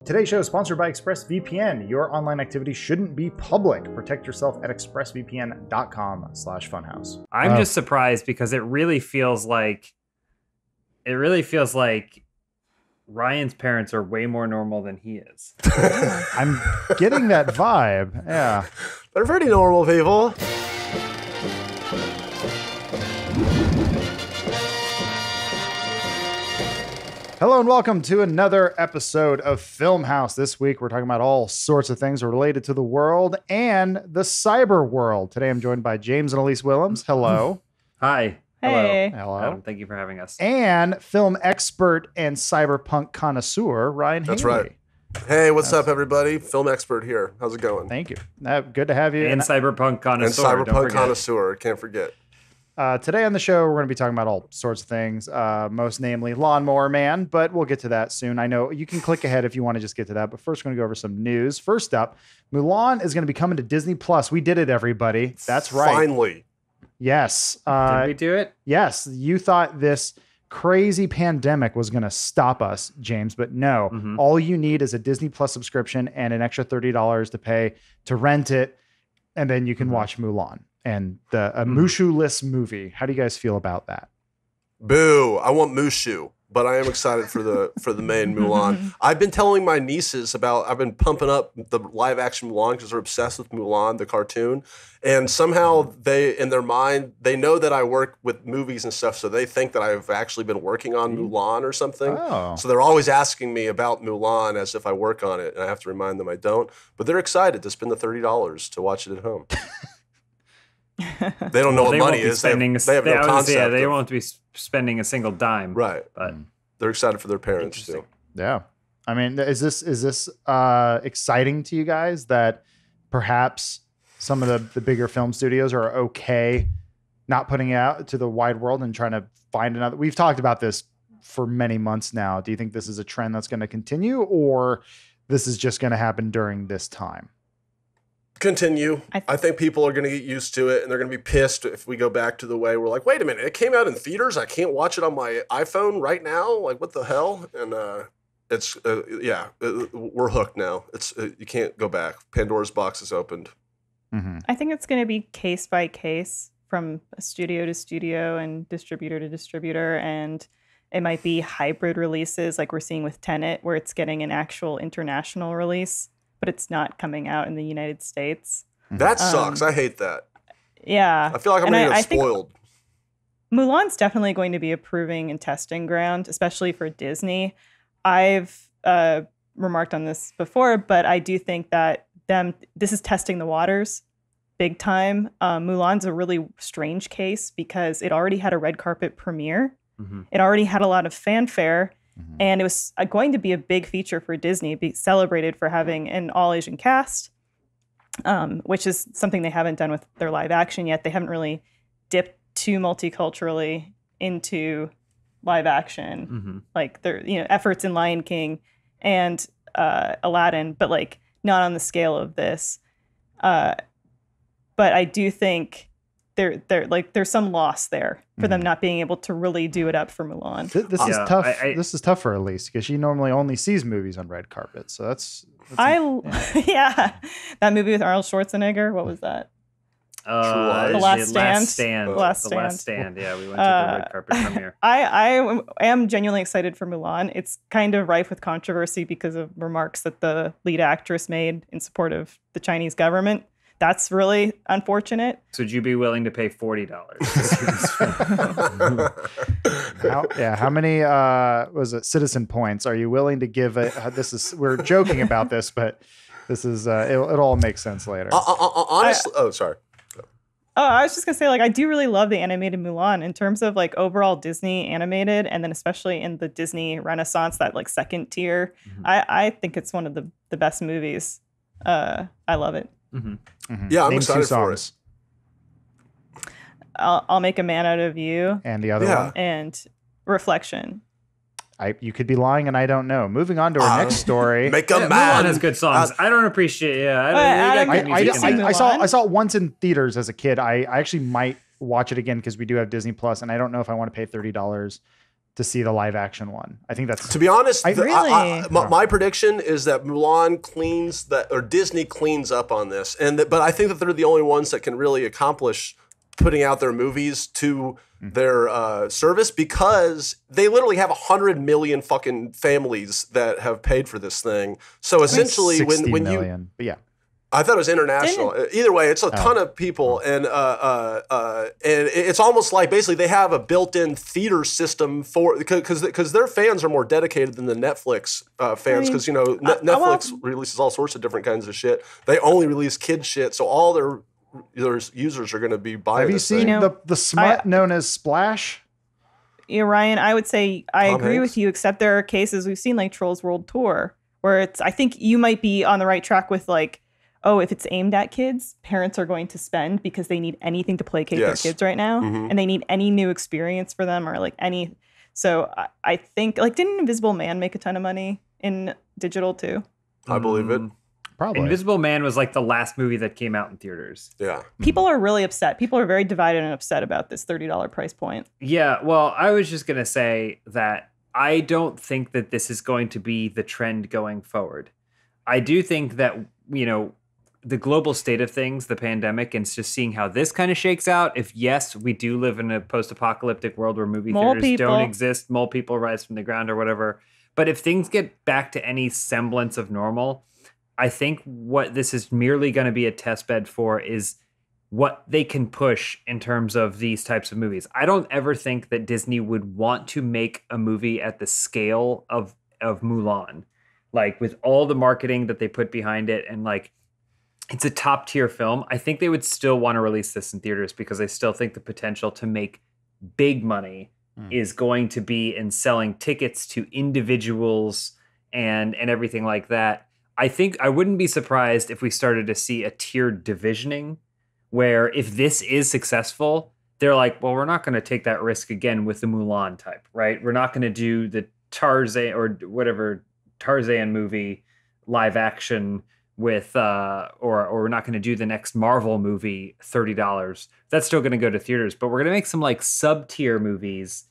Today's show is sponsored by ExpressVPN. Your online activity shouldn't be public. Protect yourself at expressvpn.com/funhouse. I'm just surprised because it really feels like Ryan's parents are way more normal than he is. I'm getting that vibe. Yeah. They're pretty normal people. Hello and welcome to another episode of Film House. This week we're talking about all sorts of things related to the world and the cyber world. Today I'm joined by James and Elise Willems. Hello. Hi. Hey. Hello. Thank you for having us. And film expert and cyberpunk connoisseur, Ryan That's Haley. right. Hey, what's up, everybody? Film expert here. How's it going? Thank you. Good to have you. And cyberpunk And connoisseur. don't cyberpunk forget. connoisseur. Can't forget. Today on the show, we're going to be talking about all sorts of things, most namely Lawnmower Man, but we'll get to that soon. I know you can click ahead if you want to just get to that, but first we're going to go over some news. First up, Mulan is going to be coming to Disney Plus. We did it, everybody. That's right. Finally. Yes. Did we do it? Yes. You thought this crazy pandemic was going to stop us, James, but no. Mhm. All you need is a Disney Plus subscription and an extra $30 to pay to rent it, and then you can watch Mulan and a Mushu-less movie. How do you guys feel about that? Boo. I want Mushu, but I am excited for the main Mulan. I've been telling my nieces I've been pumping up the live action Mulan because they're obsessed with Mulan, the cartoon. And somehow they, in their mind, they know that I work with movies and stuff, so they think that I've actually been working on Mulan or something. Oh. So they're always asking me about Mulan as if I work on it, and I have to remind them I don't. But they're excited to spend the $30 to watch it at home. They don't know what They money won't be is. They spending have no concept. they of- won't be spending a single dime. Right. But They're excited for their parents too. Interesting. Yeah. I mean, is this exciting to you guys that perhaps some of the bigger film studios are okay not putting it out to the wide world and trying to find another? We've talked about this for many months now. Do you think this is a trend that's going to continue, or this is just going to happen during this time? Continue. I think people are going to get used to it, and they're going to be pissed if we go back to the way we're like, wait a minute, it came out in theaters. I can't watch it on my iPhone right now. Like, what the hell? And we're hooked now. It's you can't go back. Pandora's box is opened. Mm-hmm. I think it's going to be case by case from studio to studio and distributor to distributor. And it might be hybrid releases like we're seeing with Tenet, where it's getting an actual international release, but it's not coming out in the United States. That sucks. I hate that. Yeah. I feel like I'm And going to I get think spoiled. Mulan's definitely going to be a proving and testing ground, especially for Disney. I've remarked on this before, but I do think that this is testing the waters big time. Mulan's a really strange case because it already had a red carpet premiere. mm-hmm. It already had a lot of fanfare. Mm-hmm. And it was going to be a big feature for Disney, be celebrated for having an all-Asian cast, which is something they haven't done with their live action yet. They haven't really dipped too multiculturally into live action, Mm-hmm. like their efforts in Lion King and Aladdin, but like not on the scale of this. But I do think there's some loss there for them not being able to really do it up for Mulan. This is Yeah, tough. I- This is tough for Elise because she normally only sees movies on red carpet. So that's Yeah, that movie with Arnold Schwarzenegger. What was that? The Last Stand. Stand. The Last The Last Stand. Stand. Yeah, we went to the red carpet premiere. I am genuinely excited for Mulan. It's kind of rife with controversy because of remarks that the lead actress made in support of the Chinese government. That's really unfortunate. So would you be willing to pay $40? How many was it citizen points are you willing to give it? We're joking about this, but this is it all makes sense later. Honestly, sorry. Oh, I was just gonna say, like, I do really love the animated Mulan in terms of like overall Disney animated, and then especially in the Disney Renaissance, that like second tier. Mhm. I think it's one of the best movies. I love it. Mm-hmm. Mhm. Yeah, I'm Name excited two for it. songs. I'll make a man out of you And the other Yeah. one. and Reflection. You could be lying, and I don't know. Moving on to our next story. Make a Mulan man. has good songs. I don't appreciate. Yeah, I don't. Adam, they got good I- music in I- there. I saw Mulan? it once in theaters as a kid. I actually might watch it again because we do have Disney Plus, and I don't know if I want to pay $30 to see the live action one. I think that's To be honest, Really? my prediction is that Mulan cleans that, or Disney cleans up on this, but I think that they're the only ones that can really accomplish putting out their movies to their service, because they literally have 100 million fucking families that have paid for this thing. So essentially, 60 when million, but yeah. I thought it was international. Either way, it's a ton of people, and it's almost like basically they have a built-in theater system for because their fans are more dedicated than the Netflix fans, because Netflix releases all sorts of different kinds of shit. They only release kid shit, so all their users are going to be buying. Have you this seen thing. the smut known as Splash? Yeah, Ryan, I would say I Tom agree Hanks? with you, except there are cases we've seen like Trolls World Tour where I think you might be on the right track with like, oh, if it's aimed at kids, parents are going to spend because they need anything to placate their kids right now. Mhm. And they need any new experience for them or like any. So I think, like, didn't Invisible Man make a ton of money in digital too? I believe it. Probably. Invisible Man was like the last movie that came out in theaters. Yeah. People are really upset. People are very divided and upset about this $30 price point. Yeah, well, I was just going to say that I don't think that this is going to be the trend going forward. I do think that, the global state of things, the pandemic, and just seeing how this kind of shakes out. If yes, we do live in a post-apocalyptic world where movie theaters don't exist, mole people rise from the ground or whatever. But if things get back to any semblance of normal, I think what this is merely going to be a test bed for is what they can push in terms of these types of movies. I don't ever think that Disney would want to make a movie at the scale of Mulan, like with all the marketing that they put behind it, and like it's a top tier film. I think they would still want to release this in theaters because I still think the potential to make big money is going to be in selling tickets to individuals and everything like that. I think I wouldn't be surprised if we started to see a tiered divisioning where if this is successful, they're like, well, we're not going to take that risk again with the Mulan type, right? We're not going to do the Tarzan or whatever Tarzan movie live action with, or we're not going to do the next Marvel movie, $30. That's still going to go to theaters, but we're going to make some like sub-tier movies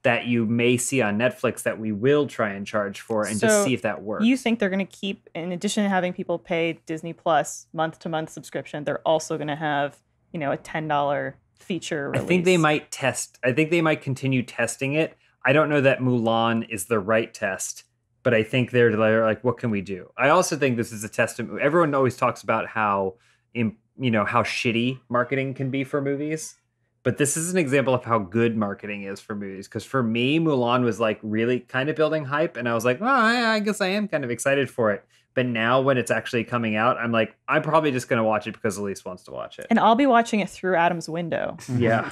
that you may see on Netflix that we will try and charge for and just see if that works. You think they're going to keep, in addition to having people pay Disney Plus month-to-month subscription, they're also going to have, a $10 feature release? I think they might test. I think they might continue testing it. I don't know that Mulan is the right test, but I think they're like, what can we do? I also think this is a testament. Everyone always talks about how shitty marketing can be for movies. But this is an example of how good marketing is for movies. Because for me, Mulan was like really kind of building hype. And I was like, well, I guess I am kind of excited for it. But now when it's actually coming out, I'm like, I'm probably just going to watch it because Elise wants to watch it. And I'll be watching it through Adam's window. Yeah.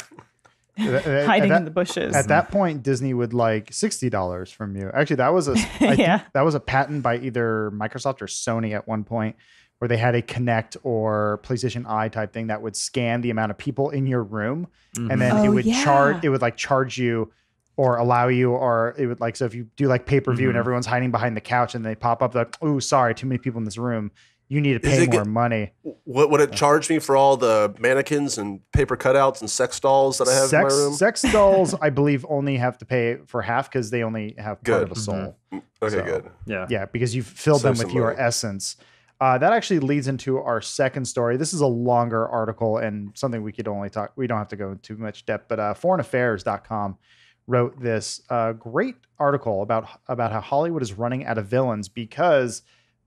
Hiding in the bushes. At that point, Disney would like $60 from you. Actually, that was that was a patent by either Microsoft or Sony at one point, where they had a Kinect or PlayStation Eye type thing that would scan the amount of people in your room, and then it would charge you or allow you, or it would like, so if you do like pay-per-view and everyone's hiding behind the couch and they pop up like, oh, sorry, too many people in this room, you need to pay more money. What would it charge me for all the mannequins and paper cutouts and sex dolls that I have in my room? Sex dolls, I believe, only have to pay for half because they only have part of a soul. Okay, good. Yeah, because you've filled them with your essence. That actually leads into our second story. This is a longer article and something we could only talk. We don't have to go into much depth, but foreignaffairs.com wrote this great article about how Hollywood is running out of villains because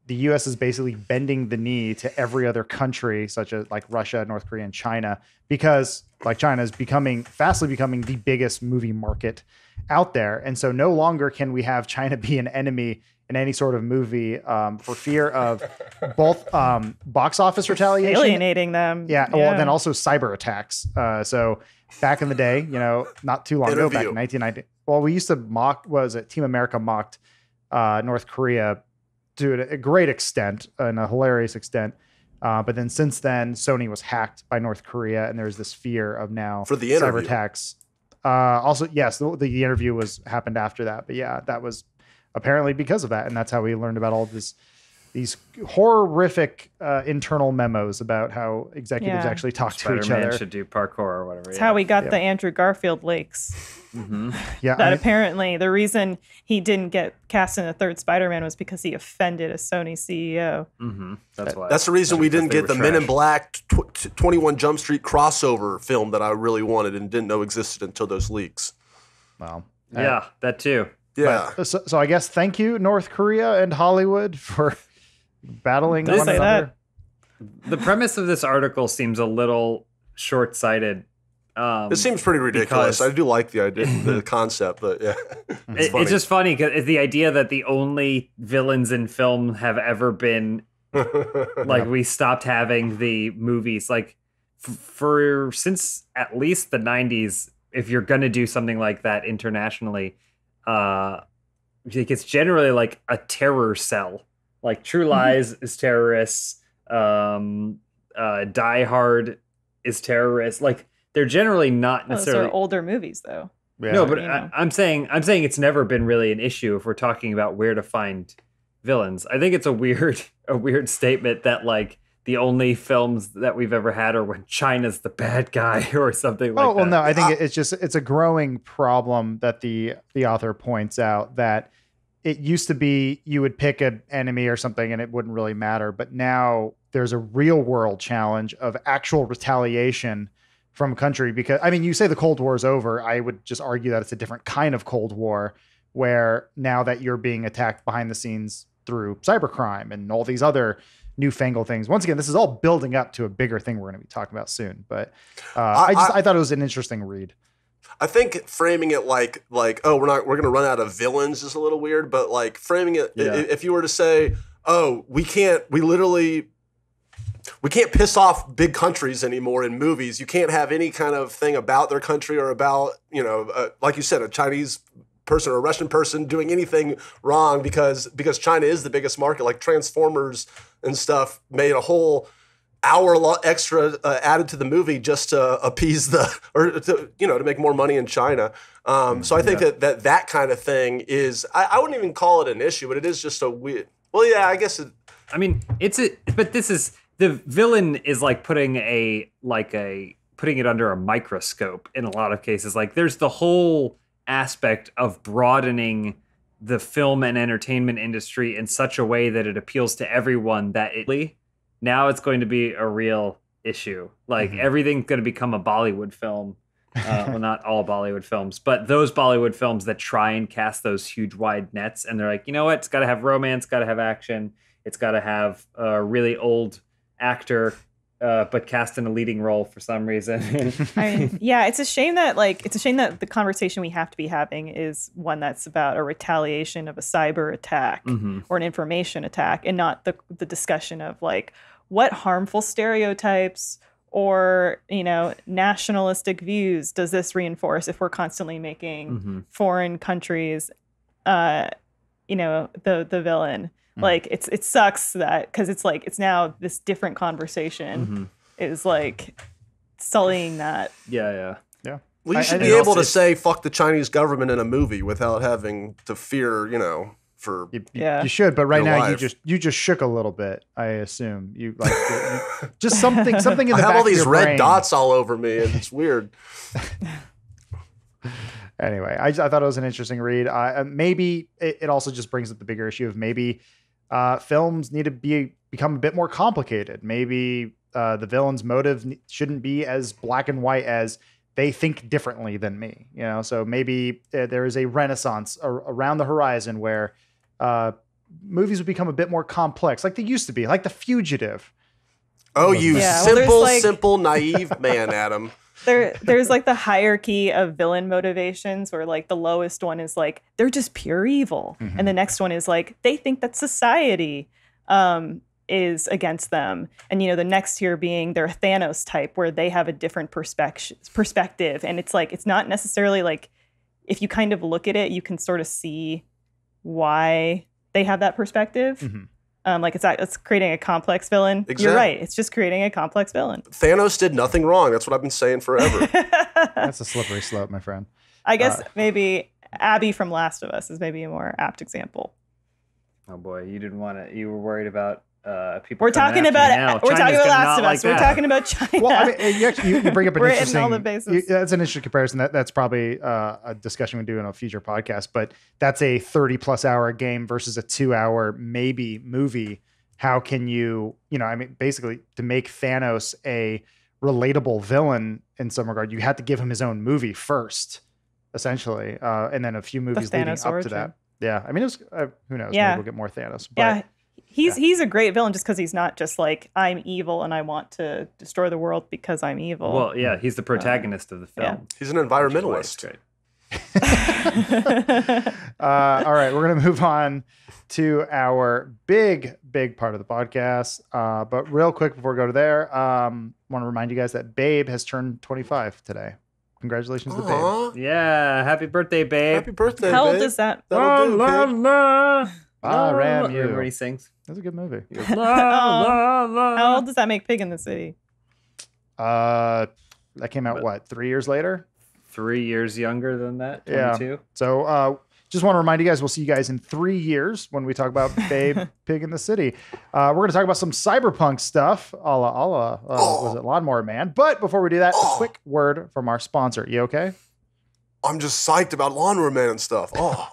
the U.S. is basically bending the knee to every other country, such as like Russia, North Korea, and China, because like China is fastly becoming the biggest movie market out there. And so no longer can we have China be an enemy in any sort of movie for fear of both box office retaliation, alienating them. Yeah. Well, and then also cyber attacks. So back in the day, not too long ago, back in 1990. Well, we used to Team America mocked North Korea to a great extent and a hilarious extent. But then since then, Sony was hacked by North Korea, and there's this fear of now for the cyber attacks. Also, yes, the interview happened after that. But yeah, that was apparently because of that. And that's how we learned about all these these horrific internal memos about how executives Yeah. actually talk to each Spider-Man other. should do parkour or whatever. It's yeah. how we got Yeah. the Andrew Garfield leaks. Yeah, That apparently the reason he didn't get cast in the third Spider-Man was because he offended a Sony CEO. That's why. That's the reason we Because didn't they get were the Men in trash. Black 21 Jump Street crossover film that I really wanted and didn't know existed until those leaks. well, Yeah, that too. Yeah. So I guess thank you, North Korea and Hollywood, for battling Don't one say another. The premise of this article seems a little short-sighted. It seems pretty ridiculous. because- I do like the idea, the concept, but yeah. It's just funny because the idea that the only villains in film have ever been like we stopped having the movies like for since at least the 90s. If you're gonna do something like that internationally, like it's generally like a terror cell. Like True Lies is terrorists. Die Hard is terrorist. Like they're generally not Those necessarily are older movies, though. Yeah. no, but you know. I'm saying it's never been really an issue if we're talking about where to find villains. I think it's a weird statement that like the only films that we've ever had are when China's the bad guy or something like Oh well, that. no. I think it's a growing problem that the author points out that it used to be you would pick an enemy or something and it wouldn't really matter, but now there's a real world challenge of actual retaliation from a country. Because I mean, you say the Cold War is over. I would just argue that it's a different kind of Cold War, where now that you're being attacked behind the scenes through cybercrime and all these other newfangled things. Once again, this is all building up to a bigger thing we're going to be talking about soon. But I thought it was an interesting read. I think framing it like oh we're gonna run out of villains is a little weird, but like framing it if you were to say we can't piss off big countries anymore in movies. You can't have any kind of thing about their country or about like you said, a Chinese person or a Russian person doing anything wrong because China is the biggest market. Like Transformers and stuff made a whole hour extra added to the movie just to appease to make more money in China. So I think that kind of thing is I wouldn't even call it an issue, but it is just a weird. Well, yeah, I guess. I mean, but this is the villain is like putting it under a microscope in a lot of cases. Like there's the whole aspect of broadening the film and entertainment industry in such a way that it appeals to everyone that now it's going to be a real issue. Like everything's going to become a Bollywood film. Well, not all Bollywood films, but those Bollywood films that try and cast those huge wide nets. And they're like, you know what? It's got to have romance, got to have action. It's got to have a really old actor, but cast in a leading role for some reason. I mean, yeah, it's a shame that the conversation we have to be having is one that's about a retaliation of a cyber attack or an information attack, and not the discussion of like what harmful stereotypes or nationalistic views does this reinforce if we're constantly making foreign countries the villain. Like it sucks that because it's like it's now this different conversation is like sullying that. Yeah. Well, you should I be think able also- to say "fuck the Chinese government" in a movie without having to fear, for. You should, but right Your now life. you just shook a little bit. I assume you like just something in the I back have all of these your red brain. dots all over me, and it's weird. Anyway, I thought it was an interesting read. Maybe it also just brings up the bigger issue of maybe films need to become a bit more complicated. Maybe the villain's motive shouldn't be as black and white as they think differently than me. So maybe there is a renaissance around the horizon where movies would become a bit more complex, like they used to be, like The Fugitive. Oh, you Yeah, well, there's, simple, naive man, Adam. There's like the hierarchy of villain motivations where like the lowest one is like they're just pure evil, and the next one is like they think that society is against them, and the next tier being they're a Thanos type where they have a different perspective, and it's like it's not necessarily like if you kind of look at it you can sort of see why they have that perspective. Like it's creating a complex villain. Exactly. You're right. It's just creating a complex villain. Thanos did nothing wrong. That's what I've been saying forever. That's a slippery slope, my friend. I guess maybe Abby from Last of Us is maybe a more apt example. Oh boy, you didn't want to. You were worried about people. We're talking about Last of Us. We're talking about China. Well, I mean, you bring up an We're interesting. hitting all the bases. That's an interesting comparison. That's probably a discussion we do in a future podcast. But that's a 30+ hour game versus a 2-hour maybe movie. How can you? I mean, basically, to make Thanos a relatable villain in some regard, you had to give him his own movie first, essentially, and then a few movies leading up origin. to that. Yeah, I mean, it was who knows? Yeah. Maybe we'll get more Thanos. But, Yeah. He's a great villain just because he's not just like, I'm evil and I want to destroy the world because I'm evil. Well, yeah, he's the protagonist of the film. yeah. He's an environmentalist. Great. All right, we're going to move on to our big part of the podcast. But real quick before we go to there, want to remind you guys that Babe has turned 25 today. Congratulations to Babe. Aw, Yeah, happy birthday, babe. happy birthday, How old babe. is that? That'll do, pig. Ram you. Everybody sings. That's a good movie. How old does that make Pig in the City? That came out, 3 years later? 3 years younger than that. Yeah. 22. So just want to remind you guys, we'll see you guys in 3 years when we talk about Babe Pig in the City. We're going to talk about some cyberpunk stuff, was it Lawnmower Man? But before we do that, a quick word from our sponsor. You okay? I'm just psyched about Lawnmower Man and stuff. Oh,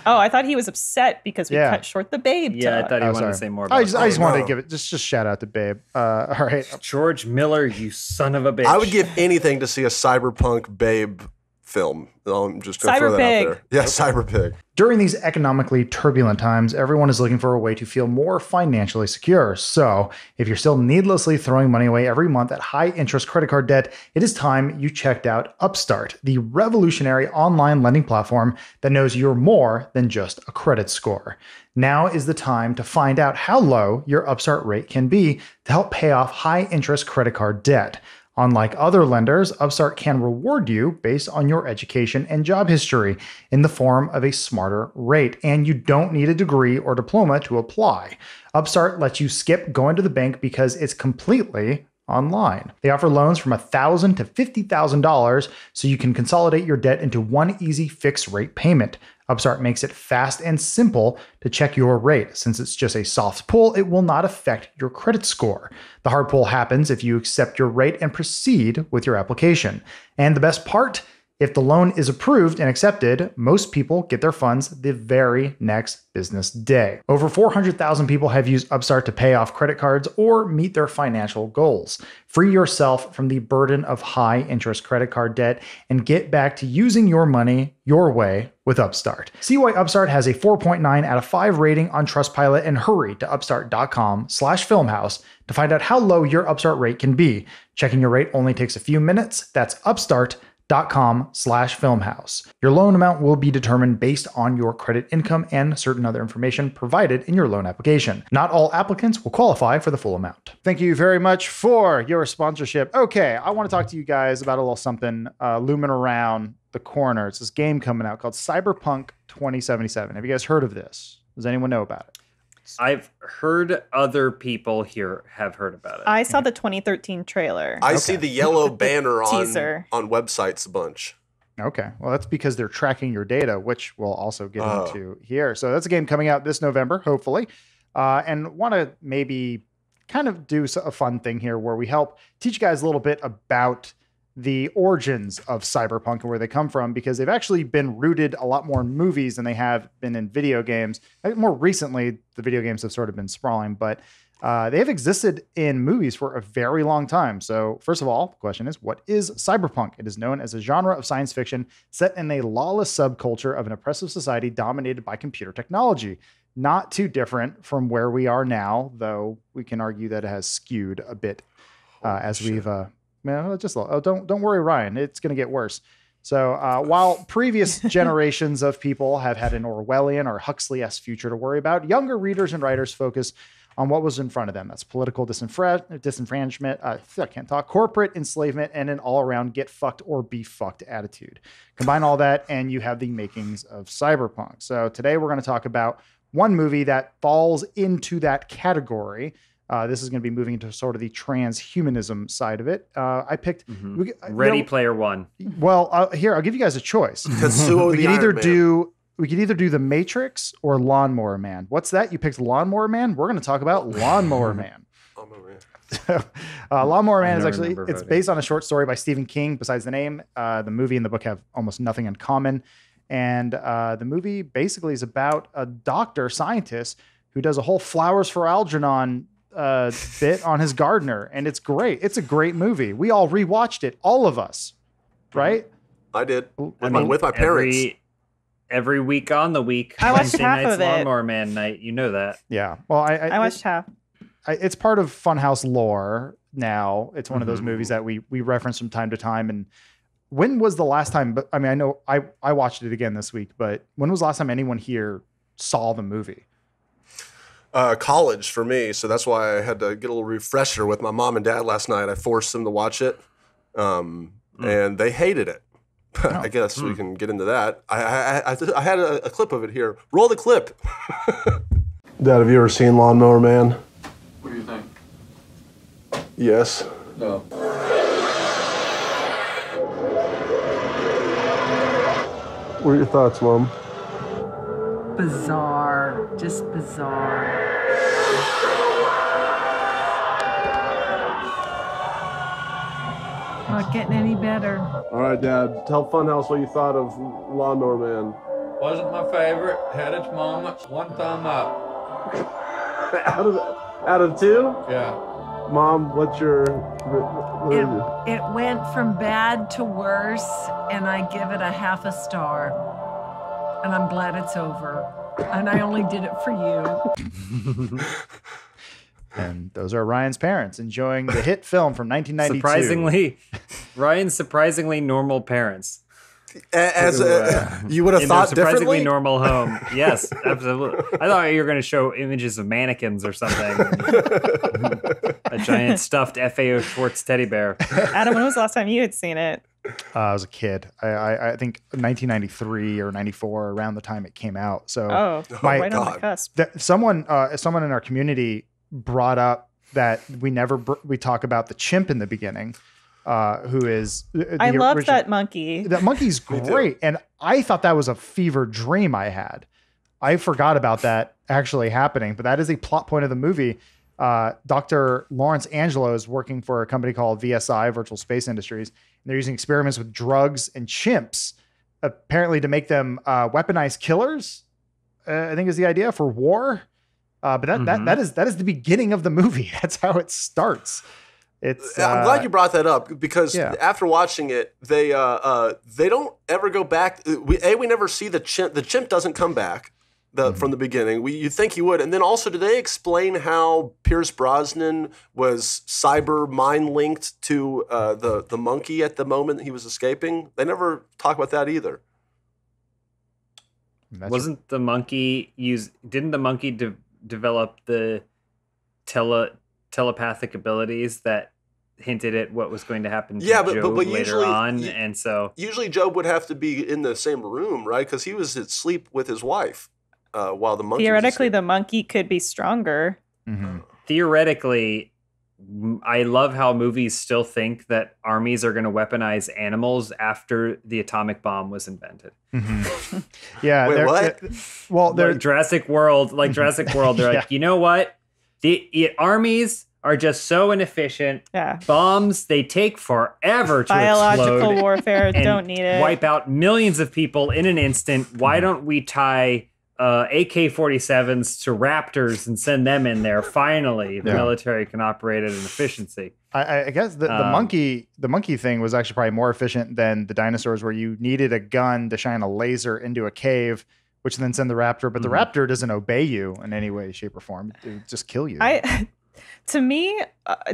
Oh, I thought he was upset because we Yeah. cut short the Babe Yeah, I talk. thought he wanted sorry. to say more about I just wanted to no. give it, just shout out to Babe. All right. George Miller, you son of a bitch. I would give anything to see a cyberpunk Babe film. I'm just going to throw that Cyberpig. out there. Yeah, Cyberpig. During these economically turbulent times, everyone is looking for a way to feel more financially secure. So, if you're still needlessly throwing money away every month at high interest credit card debt, it is time you checked out Upstart, the revolutionary online lending platform that knows you're more than just a credit score. Now is the time to find out how low your Upstart rate can be to help pay off high interest credit card debt. Unlike other lenders, Upstart can reward you based on your education and job history in the form of a smarter rate, and you don't need a degree or diploma to apply. Upstart lets you skip going to the bank because it's completely online. They offer loans from $1,000 to $50,000 so you can consolidate your debt into one easy fixed rate payment. Upstart makes it fast and simple to check your rate. Since it's just a soft pull, it will not affect your credit score. The hard pull happens if you accept your rate and proceed with your application. And the best part, if the loan is approved and accepted, most people get their funds the very next business day. Over 400,000 people have used Upstart to pay off credit cards or meet their financial goals. Free yourself from the burden of high interest credit card debt and get back to using your money your way with Upstart. See why Upstart has a 4.9 out of 5 rating on Trustpilot and hurry to upstart.com/filmhouse to find out how low your Upstart rate can be. Checking your rate only takes a few minutes. That's upstart.com/filmhouse. Your loan amount will be determined based on your credit income and certain other information provided in your loan application. Not all applicants will qualify for the full amount. Thank you very much for your sponsorship. Okay, I want to talk to you guys about a little something looming around the corner. It's this game coming out called Cyberpunk 2077. Have you guys heard of this? Does anyone know about it? I've heard other people here have heard about it. I saw the 2013 trailer. I see the yellow banner Teaser. on websites a bunch. Okay. Well, that's because they're tracking your data, which we'll also get into here. So that's a game coming out this November, hopefully. And want to maybe kind of do a fun thing here where we help teach you guys a little bit about the origins of cyberpunk and where they come from, because they've actually been rooted a lot more in movies than they have been in video games. More recently, the video games have sort of been sprawling, but they have existed in movies for a very long time. So first of all, the question is, what is cyberpunk? It is known as a genre of science fiction set in a lawless subculture of an oppressive society dominated by computer technology. Not too different from where we are now, though we can argue that it has skewed a bit we've... don't worry, Ryan. It's going to get worse. So while previous generations of people have had an Orwellian or Huxley-esque future to worry about, younger readers and writers focus on what was in front of them. That's political disenfranchisement, corporate enslavement, and an all-around get fucked or be fucked attitude. Combine all that, and you have the makings of cyberpunk. So today we're going to talk about one movie that falls into that category. This is going to be moving into sort of the transhumanism side of it. I picked Ready Player One. Well, here, I'll give you guys a choice. Tetsuo We the can either Iron Man. do we could either do The Matrix or Lawnmower Man. What's that? You picked Lawnmower Man? We're going to talk about Lawnmower Man. Lawnmower Man is actually, it's based on a short story by Stephen King. Besides the name, the movie and the book have almost nothing in common. And the movie basically is about a doctor, scientist, who does a whole Flowers for Algernon bit on his gardener. And it's great. It's a great movie. We all rewatched it, all of us, right? I did. With my parents. Every week on the week. I watched Wednesday half night's of it. Lawnmower Man night. You know that. Yeah. Well, I watched half. It's part of Funhouse lore now. It's one of those movies that we reference from time to time. And when was the last time? But I mean, I know I watched it again this week, but when was the last time anyone here saw the movie? College for me, so that's why I had to get a little refresher with my mom and dad last night. I forced them to watch it, and they hated it. I guess we can get into that. I had a clip of it here. Roll the clip. Dad, have you ever seen Lawnmower Man? What do you think? Yes. No. What are your thoughts, Mom? Bizarre. Just bizarre. Not getting any better. All right, Dad. Tell Funhouse what you thought of Lawnmower Man. Wasn't my favorite. Had its moments. One thumb up. Out of 2? Yeah. Mom, what's your... It went from bad to worse, and I give it a half a star. And I'm glad it's over. And I only did it for you. And those are Ryan's parents enjoying the hit film from 1992. Ryan's surprisingly normal parents. As you would have in thought their surprisingly differently? normal home. Yes, absolutely. I thought you were going to show images of mannequins or something. A giant stuffed FAO Schwartz teddy bear. Adam, when was the last time you had seen it? I was a kid. I think 1993 or 94, around the time it came out. So right on the cusp. Someone in our community brought up that we talk about the chimp in the beginning. Who is I love that monkey. That monkey's great. And I thought that was a fever dream I had. I forgot about that actually happening, but that is a plot point of the movie. Dr. Lawrence Angelo is working for a company called VSI, Virtual Space Industries, and they're using experiments with drugs and chimps, apparently to make them weaponized killers, I think is the idea, for war. But that is the beginning of the movie. That's how it starts. I'm glad you brought that up because after watching it, they don't ever go back. We never see the chimp. The chimp doesn't come back from the beginning. You'd think he would. And then also, do they explain how Pierce Brosnan was cyber mind linked to the monkey at the moment he was escaping? They never talk about that either. Didn't the monkey develop the telepathic abilities that hinted at what was going to happen to Job later on? And so usually Job would have to be in the same room, right? Because he was asleep with his wife while the monkey theoretically the monkey could be stronger. Mm-hmm. Theoretically, I love how movies still think that armies are going to weaponize animals after the atomic bomb was invented. Mm-hmm. Yeah. Wait, what? Well, they're Jurassic World. They're like, you know what? The armies are just so inefficient. Yeah. Bombs, they take forever to biological explode warfare, don't need it. Wipe out millions of people in an instant. Why don't we tie AK-47s to Raptors and send them in there? Finally, the military can operate at an efficiency. I guess the monkey thing was actually probably more efficient than the dinosaurs, where you needed a gun to shine a laser into a cave, which then send the raptor, but the raptor doesn't obey you in any way, shape, or form. It would just kill you. To me,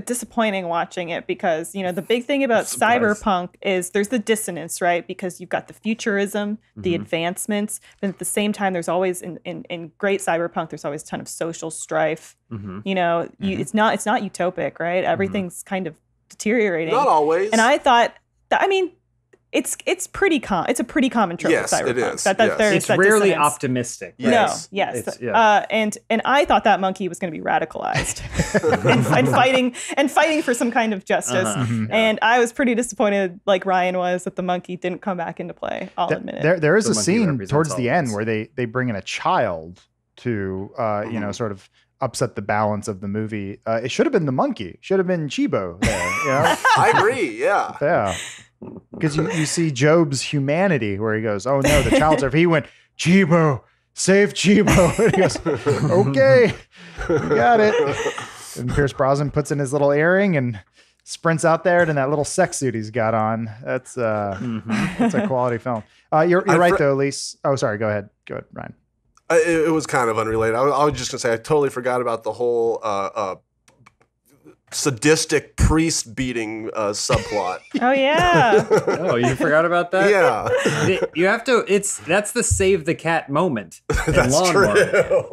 disappointing watching it because, the big thing about cyberpunk is there's the dissonance, right? Because you've got the futurism, the advancements, but at the same time, there's always, in great cyberpunk, there's always a ton of social strife. It's not utopic, right? Everything's kind of deteriorating. Not always. And I thought, it's pretty it's a pretty common trope Yes, of cyberpunk. it is. That Yes. there's It's that rarely dissonance. optimistic. Yes. No, yes, It's- yeah. and I thought that monkey was going to be radicalized and fighting for some kind of justice. Uh-huh. And I was pretty disappointed, like Ryan was, that the monkey didn't come back into play. I'll admit it. There is The a monkey scene represents towards all the of end us. where they bring in a child to sort of upset the balance of the movie. It should have been the monkey. Should have been Chibo there. You know? I agree. Yeah. Yeah. Because you see Job's humanity where he goes, oh no, the child's there. He went, Chibo, save Chibo. And he goes, okay, you got it. And Pierce Brosnan puts in his little earring and sprints out there in that little sex suit he's got on. That's that's a quality film. You're right though, Elise. Oh, sorry. Go ahead, Ryan. It was kind of unrelated. I was just gonna say I totally forgot about the whole sadistic priest beating subplot. Oh yeah. Oh, you forgot about that? Yeah, You have to. That's the save the cat moment. In that's Lawnmower. true.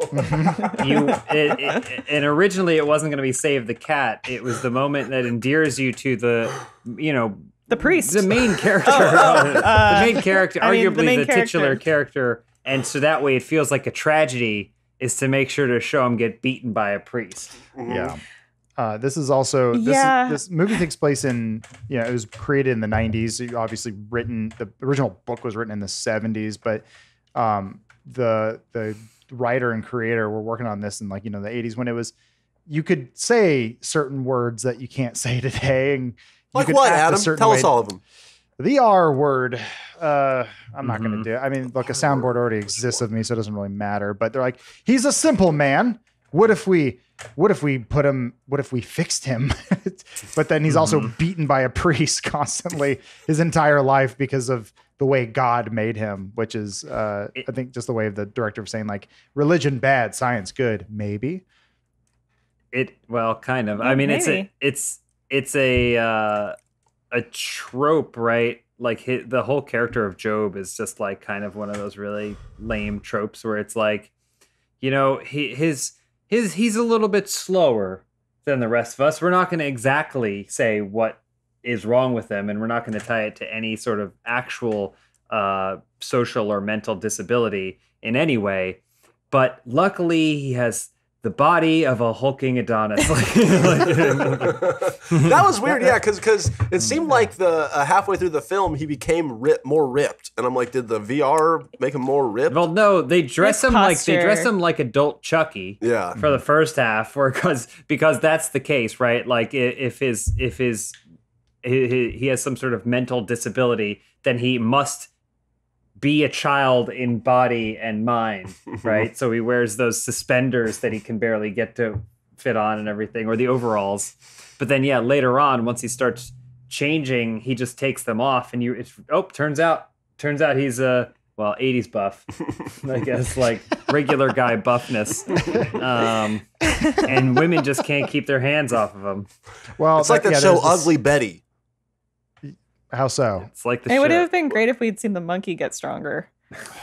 And originally it wasn't going to be save the cat. It was the moment that endears you to the priest. the main character, the main character, arguably the titular character, and so that way it feels like a tragedy is to make sure to show him get beaten by a priest. Yeah. This is also this movie takes place in it was created in the 90s. Obviously written, the original book was written in the 70s, but the writer and creator were working on this in the 80s when it was you could say certain words that you can't say today, and you Like could what, act a Adam? certain Tell way. us all of them. The R word. I'm not going to do it. I mean, look, a soundboard already exists of me, so it doesn't really matter. But they're like, he's a simple man. What if we put him? What if we fixed him? But then he's also beaten by a priest constantly his entire life because of the way God made him, which is, I think, just the way of the director of saying like religion bad, science good, maybe. Well, kind of. Yeah, I mean, maybe. it's a trope, right? Like the whole character of Job is just like kind of one of those really lame tropes where it's like, he's a little bit slower than the rest of us. We're not going to exactly say what is wrong with him, and we're not going to tie it to any sort of actual social or mental disability in any way. But luckily, he has the body of a hulking Adonis. That was weird, yeah, because it seemed like the halfway through the film he became more ripped, and I'm like, did the VR make him more ripped? Well, no, they dress His him posture. like adult Chucky. Yeah. For the first half, because that's the case, right? Like if he has some sort of mental disability, then he must be a child in body and mind, right? So he wears those suspenders that he can barely get to fit on and everything, or the overalls. But then, yeah, later on, once he starts changing, he just takes them off, and turns out he's a 80s buff, I guess, like regular guy buffness, and women just can't keep their hands off of him. Well, It's like that show Ugly Betty. How so? It's like the It would show. have been great if we'd seen the monkey get stronger.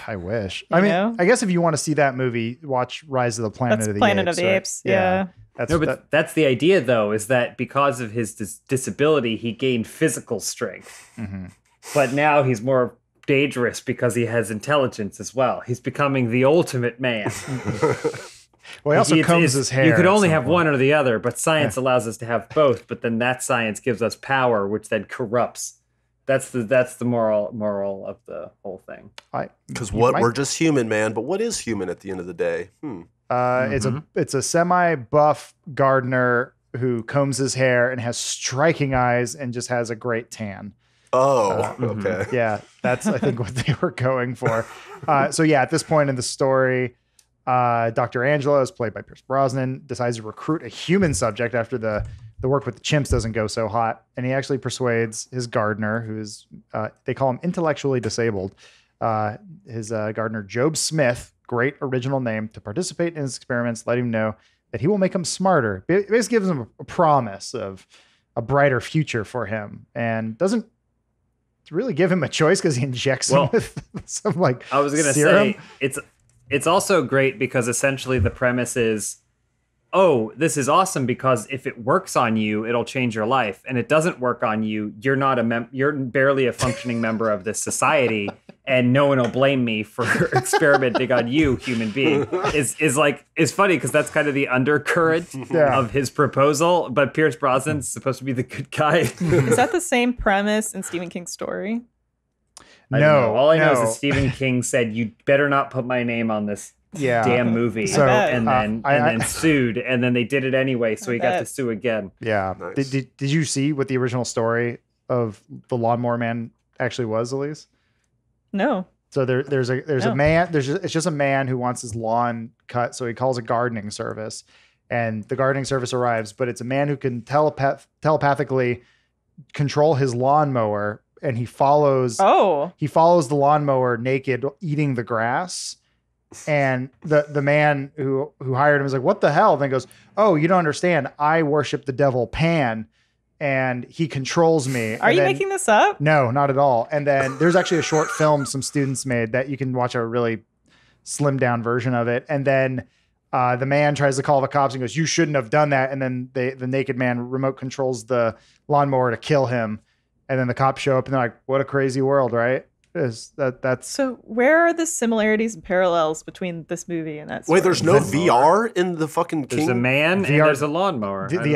I wish. You I mean, know? I guess if you want to see that movie, watch Rise of the Planet That's of the Planet Apes. of the right? Apes. Yeah. That's No, but that's the idea, though, is that because of his disability, he gained physical strength. But now he's more dangerous because he has intelligence as well. He's becoming the ultimate man. well, he also combs his hair. You could at only some have point. one or the other, but science allows us to have both. But then that science gives us power, which then corrupts. That's the moral of the whole thing. Because you might- we're just human, man. But what is human at the end of the day? It's a semi-buff gardener who combs his hair and has striking eyes and just has a great tan. Oh, okay. Yeah, that's I think what they were going for. So yeah, at this point in the story, Dr. Angela, is played by Pierce Brosnan, decides to recruit a human subject after the work with the chimps doesn't go so hot, and he actually persuades his gardener, who is they call him intellectually disabled, his gardener Job Smith, great original name, to participate in his experiments, let him know that he will make him smarter. Basically gives him a promise of a brighter future for him, and doesn't really give him a choice because he injects him with some like I was gonna serum. say it's also great because essentially the premise is oh, this is awesome because if it works on you, it'll change your life, and it doesn't work on you, you're not you're barely a functioning member of this society, and no one will blame me for experimenting on you, human being. Is funny because that's kind of the undercurrent of his proposal. But Pierce Brosnan's supposed to be the good guy. Is that the same premise in Stephen King's story? I don't know. All I know is that Stephen King said, "You better not put my name on this." Damn movie. So, and then sued, and then they did it anyway, so he got to sue again. Yeah. Nice. Did you see what the original story of the Lawnmower Man actually was, Elise? No. So there's a man. It's just a man who wants his lawn cut, so he calls a gardening service, and the gardening service arrives. But it's a man who can telepathically control his lawnmower, and he follows the lawnmower naked, eating the grass. And the man who hired him is like, what the hell? Then goes, oh, you don't understand. I worship the devil Pan, and he controls me. Are you making this up? No, not at all. And then there's actually a short film some students made that you can watch a really slimmed down version of it. And then the man tries to call the cops and goes, you shouldn't have done that. And then the naked man remote controls the lawnmower to kill him. And then the cops show up and they're like, what a crazy world, right? That's So where are the similarities and parallels between this movie and that story? Wait, there's no VR in the fucking King? There's a man VR and there's a lawnmower. The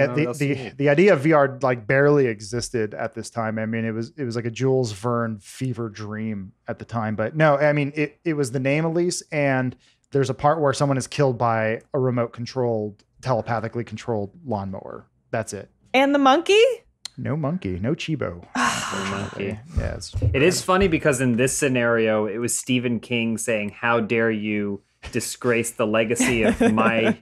idea of VR like barely existed at this time. I mean, it was like a Jules Verne fever dream at the time. But no, I mean, it was the name Elise, and there's a part where someone is killed by a remote controlled, telepathically controlled lawnmower. That's it. And the monkey? No monkey, no Chibo. Monkey. Yeah, it is funny because in this scenario, it was Stephen King saying, "How dare you disgrace the legacy of my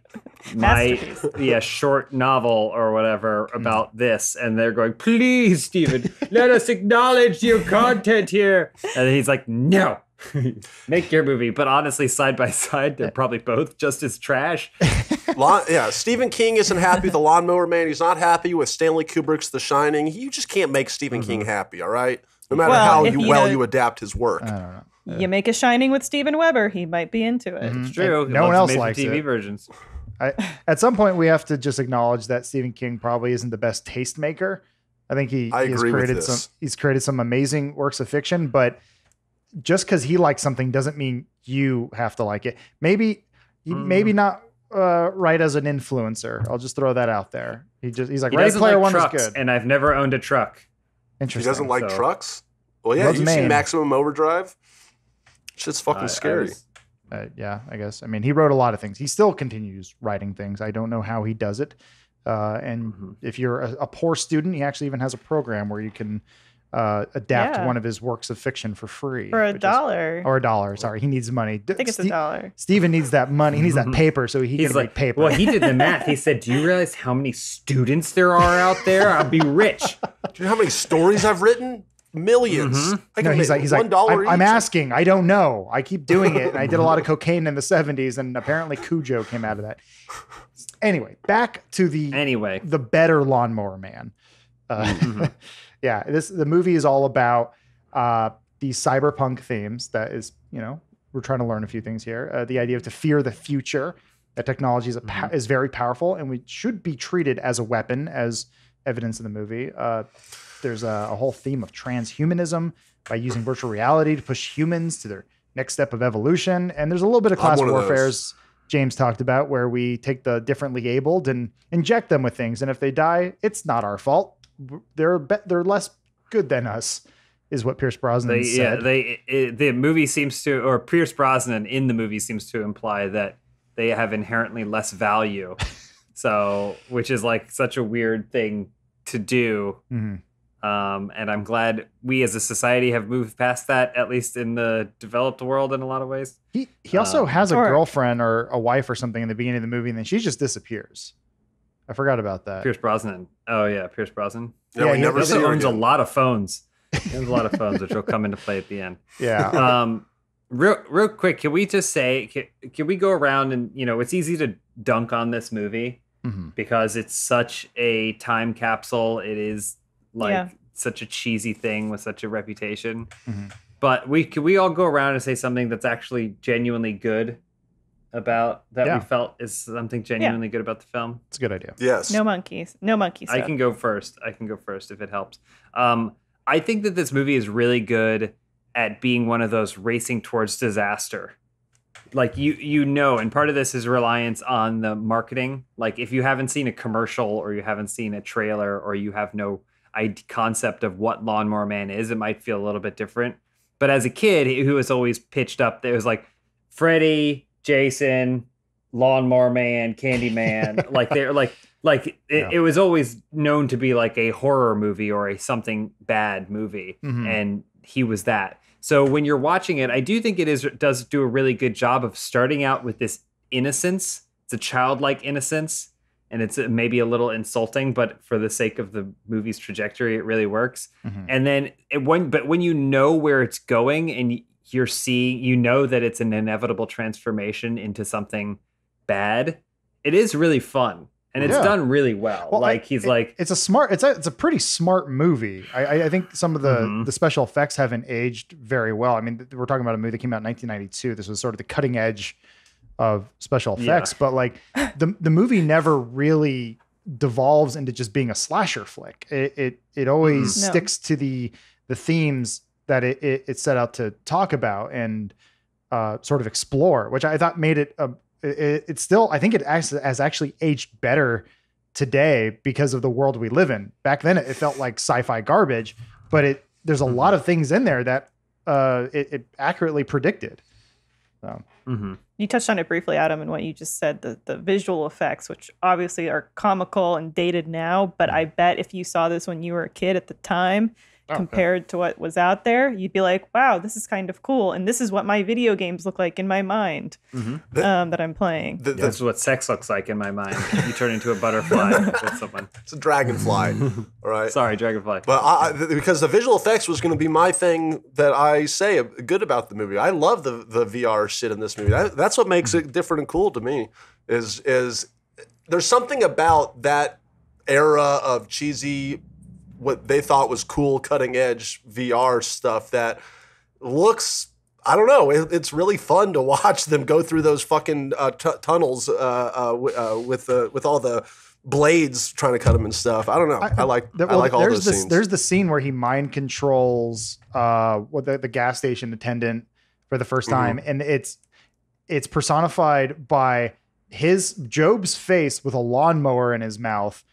short novel or whatever about this?" And they're going, "Please, Stephen, let us acknowledge your content here." And he's like, "No." Make your movie, but honestly, side by side, they're probably both just as trash. Stephen King isn't happy with The Lawnmower Man. He's not happy with Stanley Kubrick's The Shining. You just can't make Stephen King happy, all right? No matter how you adapt his work. I don't know. You make a Shining with Steven Weber, he might be into it. It's true. No one else likes TV it. versions. At some point, we have to just acknowledge that Stephen King probably isn't the best tastemaker. I think he's created some amazing works of fiction, but just because he likes something doesn't mean you have to like it. Maybe not right as an influencer. I'll just throw that out there. He's like, Ready Player One is good, and I've never owned a truck. Interesting. He doesn't like trucks. Well, yeah, you've seen Maximum Overdrive. Shit's fucking scary. Yeah, I guess. I mean, he wrote a lot of things. He still continues writing things. I don't know how he does it. And if you're a poor student, he actually even has a program where you can adapt one of his works of fiction for free. For $1. Or $1. Sorry, he needs money. I think it's $1. Steven needs that money. He needs that paper so he can write paper. Well, he did the math. He said, do you realize how many students there are out there? I'll be rich. Do you know how many stories I've written? Millions. He's like, $1 I'm each. asking. I don't know. I keep doing it. And I did a lot of cocaine in the 70s, and apparently Cujo came out of that. Anyway, back to the better Lawnmower Man. Yeah, the movie is all about these cyberpunk themes. That is, we're trying to learn a few things here. The idea of to fear the future, that technology is very powerful, and we should be treated as a weapon, as evidence in the movie. There's a whole theme of transhumanism by using virtual reality to push humans to their next step of evolution. And there's a little bit of class warfare, as James talked about, where we take the differently abled and inject them with things. And if they die, it's not our fault. They're less good than us, is what Pierce Brosnan said. The movie seems to, or Pierce Brosnan in the movie seems to imply that they have inherently less value. So, which is like such a weird thing to do. Mm-hmm. And I'm glad we as a society have moved past that, at least in the developed world in a lot of ways. He also has a girlfriend or a wife or something in the beginning of the movie, and then she just disappears. I forgot about that. Pierce Brosnan. Oh yeah, Pierce Brosnan. Yeah, he also owns a lot of phones. He owns a lot of phones, which will come into play at the end. Yeah. Real quick, can we just say, can we go around and, it's easy to dunk on this movie because it's such a time capsule. It is such a cheesy thing with such a reputation. But can we all go around and say something that's actually genuinely good about that Yeah. we felt is something genuinely good about the film? It's a good idea. Yes. No monkeys. No monkey stuff. I can go first. If it helps. I think that this movie is really good at being one of those racing towards disaster. Like you know, and part of this is reliance on the marketing. Like if you haven't seen a commercial or you haven't seen a trailer or you have no concept of what Lawnmower Man is, it might feel a little bit different. But as a kid who was always pitched up, there was like Freddy, Jason, Lawnmower Man, Candyman. Like they're like it was always known to be like a horror movie or a something bad movie, and he was that. So when you're watching it, I do think does do a really good job of starting out with this innocence. It's a childlike innocence, and it's maybe a little insulting, but for the sake of the movie's trajectory, it really works. And then when you know where it's going and you're seeing, you know that it's an inevitable transformation into something bad, it is really fun. And it's done really well. It's a pretty smart movie. I think some of the special effects haven't aged very well. I mean, we're talking about a movie that came out in 1992. This was sort of the cutting edge of special effects, but like the movie never really devolves into just being a slasher flick. It always sticks to the themes that it set out to talk about and sort of explore, which I thought made it it's still, I think it has actually aged better today because of the world we live in. Back then it felt like sci-fi garbage, but there's a lot of things in there that it accurately predicted. So. You touched on it briefly, Adam, and what you just said, the visual effects, which obviously are comical and dated now, but I bet if you saw this when you were a kid at the time, compared to what was out there, you'd be like, wow, this is kind of cool. And this is what my video games look like in my mind that I'm playing. This is what sex looks like in my mind. You turn into a butterfly with someone. It's a dragonfly. All right. Sorry, dragonfly. But because the visual effects was going to be my thing that I say good about the movie. I love the VR shit in this movie. That's what makes it different and cool to me is there's something about that era of cheesy, what they thought was cool, cutting edge VR stuff that looks, I don't know, it's really fun to watch them go through those fucking tunnels with all the blades trying to cut them and stuff. I don't know. I like all those scenes. There's the scene where he mind controls the gas station attendant for the first time, and it's personified by Job's face with a lawnmower in his mouth.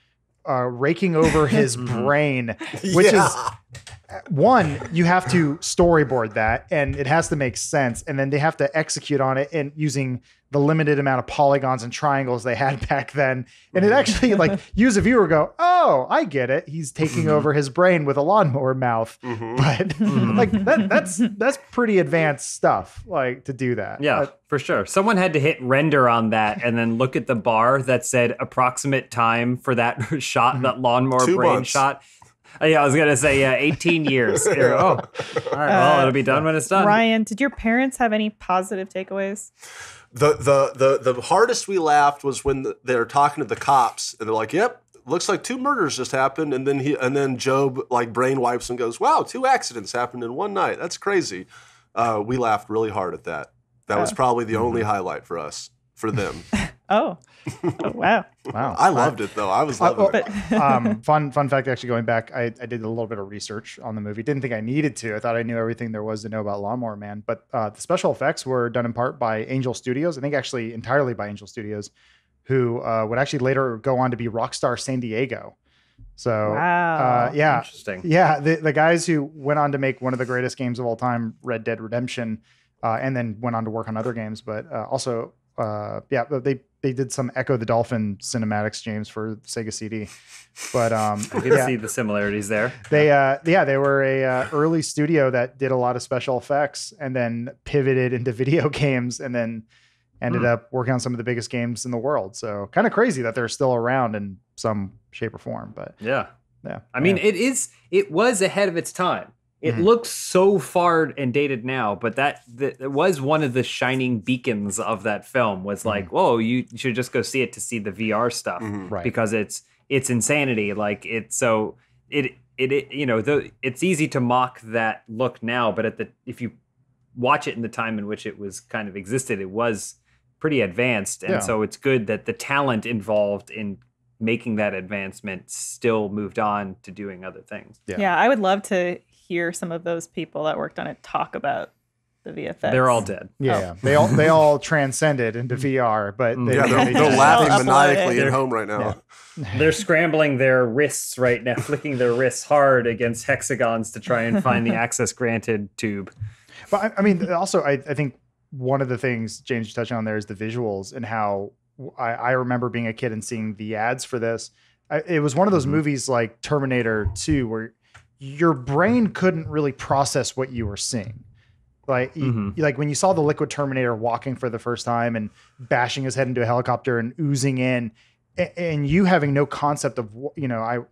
Raking over his brain, which is one, you have to storyboard that and it has to make sense. And then they have to execute on it and using the limited amount of polygons and triangles they had back then. And it actually, like, you as a viewer go, oh, I get it. He's taking over his brain with a lawnmower mouth. But like that's pretty advanced stuff, like, to do that. Yeah, for sure. Someone had to hit render on that and then look at the bar that said approximate time for that shot, that lawnmower 2 brain months. shot. Yeah, I was gonna say 18 years. All right, well, it'll be done when it's done. Ryan, did your parents have any positive takeaways? The hardest we laughed was when they're talking to the cops and they're like, "Yep, looks like 2 murders just happened," and then Job like brain wipes and goes, "Wow, 2 accidents happened in one night. That's crazy." We laughed really hard at that. That was probably the only highlight for us, for them. Oh, wow. Wow. I loved it though. I was loving it. Fun fact, actually, going back, I did a little bit of research on the movie. Didn't think I needed to. I thought I knew everything there was to know about Lawnmower Man. But the special effects were done in part by Angel Studios. I think actually entirely by Angel Studios, who would actually later go on to be Rockstar San Diego. So, wow. Yeah. Interesting. Yeah. The guys who went on to make one of the greatest games of all time, Red Dead Redemption, and then went on to work on other games, but also, they did some Echo the Dolphin cinematics, James, for Sega CD. But I can see the similarities there. They were a early studio that did a lot of special effects and then pivoted into video games and then ended up working on some of the biggest games in the world. So kind of crazy that they're still around in some shape or form. But yeah. I mean, it was ahead of its time. It looks so far and dated now, but that was one of the shining beacons of that film. Was like, whoa, you should just go see it to see the VR stuff, Right. Because it's insanity. Like it's it's easy to mock that look now, but if you watch it in the time in which it was kind of existed, it was pretty advanced, and Yeah. so it's good that the talent involved in making that advancement still moved on to doing other things. Yeah, I would love to hear some of those people that worked on it talk about the VFX. They're all dead. Yeah, they all transcended into VR, but they, Yeah, they they're just- laughing Upload it. maniacally at They're- home right now. They're scrambling their wrists right now, flicking their wrists hard against hexagons to try and find the access granted tube. But I mean, also, I think one of the things James touched on there is the visuals and how I remember being a kid and seeing the ads for this. It was one of those movies like Terminator 2 where your brain couldn't really process what you were seeing. Like, like when you saw the Liquid Terminator walking for the first time and bashing his head into a helicopter and oozing in, and you having no concept of,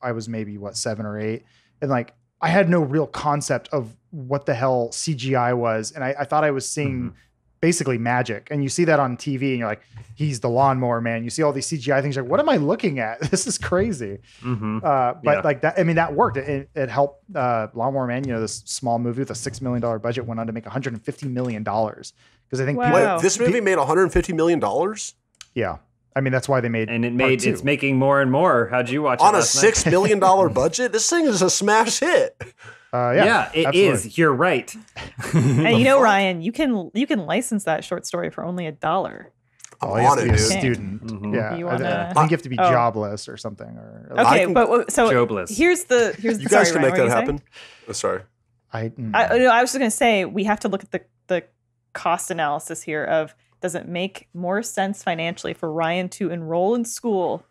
I was maybe 7 or 8, and like I had no real concept of what the hell CGI was, and I thought I was seeing basically magic. And you see that on TV, and you're like, he's the lawnmower man. You see all these CGI things, like, what am I looking at? This is crazy. But Yeah. like that, I mean, that worked. It helped Lawnmower Man. This small movie with a $6 million budget went on to make $150 million because I think Wow. people, Wait, this movie made $150 million? yeah. I mean, that's why they made And part two. it's making more and more. How'd you watch On it a last night? $6 million budget? This thing is a smash hit. Yeah, it absolutely. is. You're right. And Ryan, you can license that short story for only $1. All you have to be a dude. student. Yeah, You I wanna- think you have to be Oh. jobless or something. Or Okay, can- but so Jobless. here's the You guys sorry, can make Ryan, that what were you happen. Oh, sorry. I was just gonna say we have to look at the cost analysis here of does it make more sense financially for Ryan to enroll in school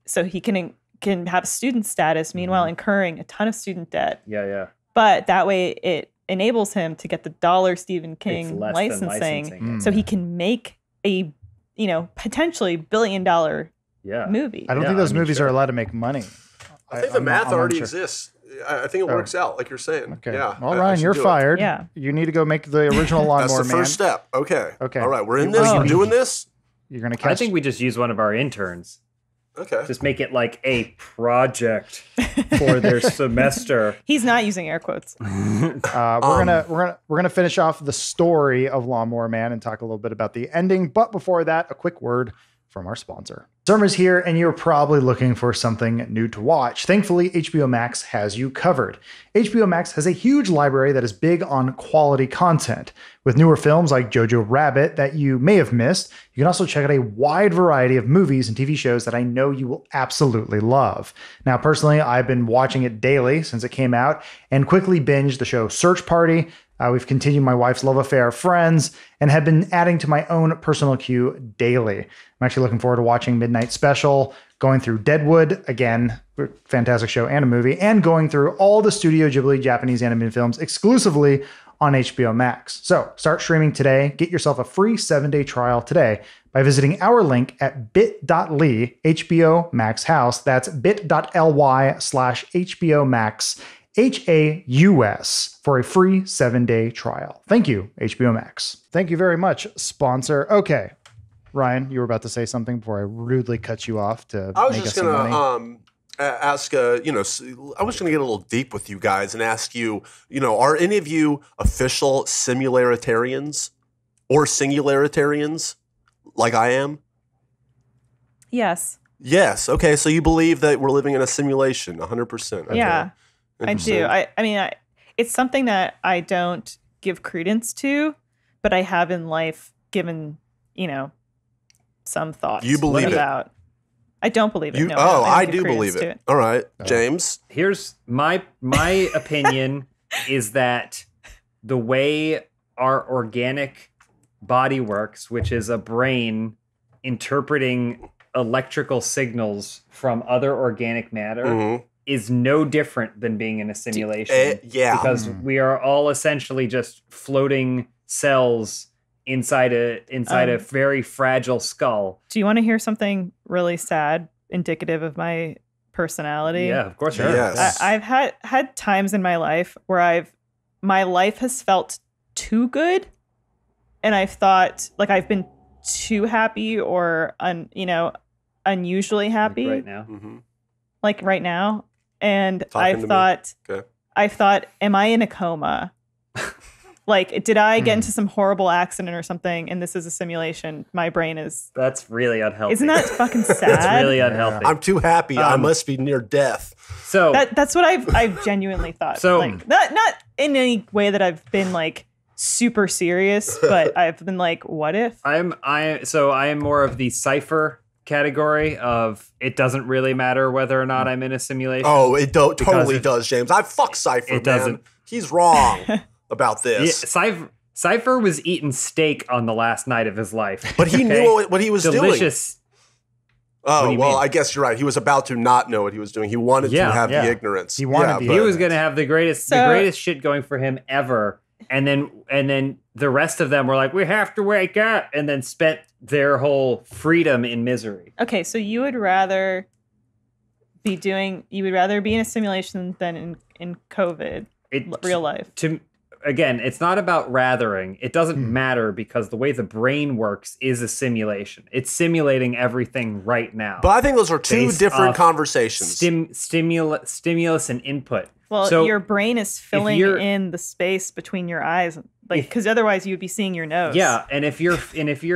so he can have student status, meanwhile incurring a ton of student debt, Yeah. but that way it enables him to get the dollar Stephen It's King less than licensing, so he can make a potentially $1 billion Yeah. movie. I don't think those movies are allowed to make money. I think the I'm math not already sure. exists. I think it works out, like you're saying. Okay. Yeah. Well, I Ryan, should you're do it. fired. Yeah. You need to go make the original That's Lawnmower the Man. first step. Okay. Okay. All right. We're in You- this. you- We're doing this. You're gonna catch. I think we just use one of our interns. Okay. Just make it like a project for their semester. He's not using air quotes. we're gonna finish off the story of Lawnmower Man and talk a little bit about the ending. But before that, a quick word from our sponsor. Summer's here, and you're probably looking for something new to watch. Thankfully, HBO Max has you covered. HBO Max has a huge library that is big on quality content. With newer films like Jojo Rabbit that you may have missed, you can also check out a wide variety of movies and TV shows that I know you will absolutely love. Now, personally, I've been watching it daily since it came out and quickly binged the show Search Party. We've continued my wife's love affair, Friends, and have been adding to my own personal queue daily. I'm actually looking forward to watching Midnight Special, going through Deadwood, again, fantastic show and a movie, and going through all the Studio Ghibli Japanese animated films exclusively on HBO Max. So start streaming today. Get yourself a free 7-day trial today by visiting our link at bit.ly HBO Max House. That's bit.ly/HBO Max HAUS for a free 7-day trial. Thank you, HBO Max. Thank you very much, sponsor. Okay, Ryan, you were about to say something before I rudely cut you off to I was make just us some money. gonna ask. I was gonna get a little deep with you guys and ask you. Are any of you official simularitarians or singularitarians, like I am? Yes. Yes. Okay. So you believe that we're living in a simulation, 100%. Okay. Yeah, I do. Interesting. I mean, it's something that I don't give credence to, but I have in life given, some thought. You believe it? about. I don't believe it. You, no, I don't give do credence believe to it. All right, James. Here's my opinion is that the way our organic body works, which is a brain interpreting electrical signals from other organic matter, Mhm. is no different than being in a simulation. Yeah. Because we are all essentially just floating cells inside a very fragile skull. Do you want to hear something really sad, indicative of my personality? Yeah, of course. Sure. Yes. I've had times in my life where my life has felt too good, and I've thought like I've been too happy or unusually happy, Right now. Mhm. like right now, and Talking to me. Okay. I've thought, am I in a coma? Like, did I get into some horrible accident or something and this is a simulation? My brain is... That's really unhealthy. Isn't that fucking sad? That's really unhealthy. I'm too happy. I must be near death. So That's what I've genuinely thought. So- like, not in any way that I've been like super serious, but I've been like, what if? I am more of the Cypher category of it doesn't really matter whether or not I'm in a simulation. Oh, it totally if- does, James. I fuck Cypher, It man. doesn't. He's wrong about Yeah, this. Cypher was eating steak on the last night of his life. But he okay? knew what he was doing. Delicious. What Oh, do you well, mean? I guess you're right. He was about to not know what he was doing. He wanted Yeah, to have yeah. the ignorance. He wanted the He but- was going to have the greatest shit going for him ever. And then the rest of them were like, we have to wake up, and then spent their whole freedom in misery. Okay, so you would rather be in a simulation than in COVID, real life. Again, it's not about rathering. It doesn't matter because the way the brain works is a simulation. It's simulating everything right now. But I think those are two Based different off conversations. Stimulus and input. Well, So your brain is filling you're- in the space between your eyes, like because otherwise you would be seeing your nose. Yeah, and if you're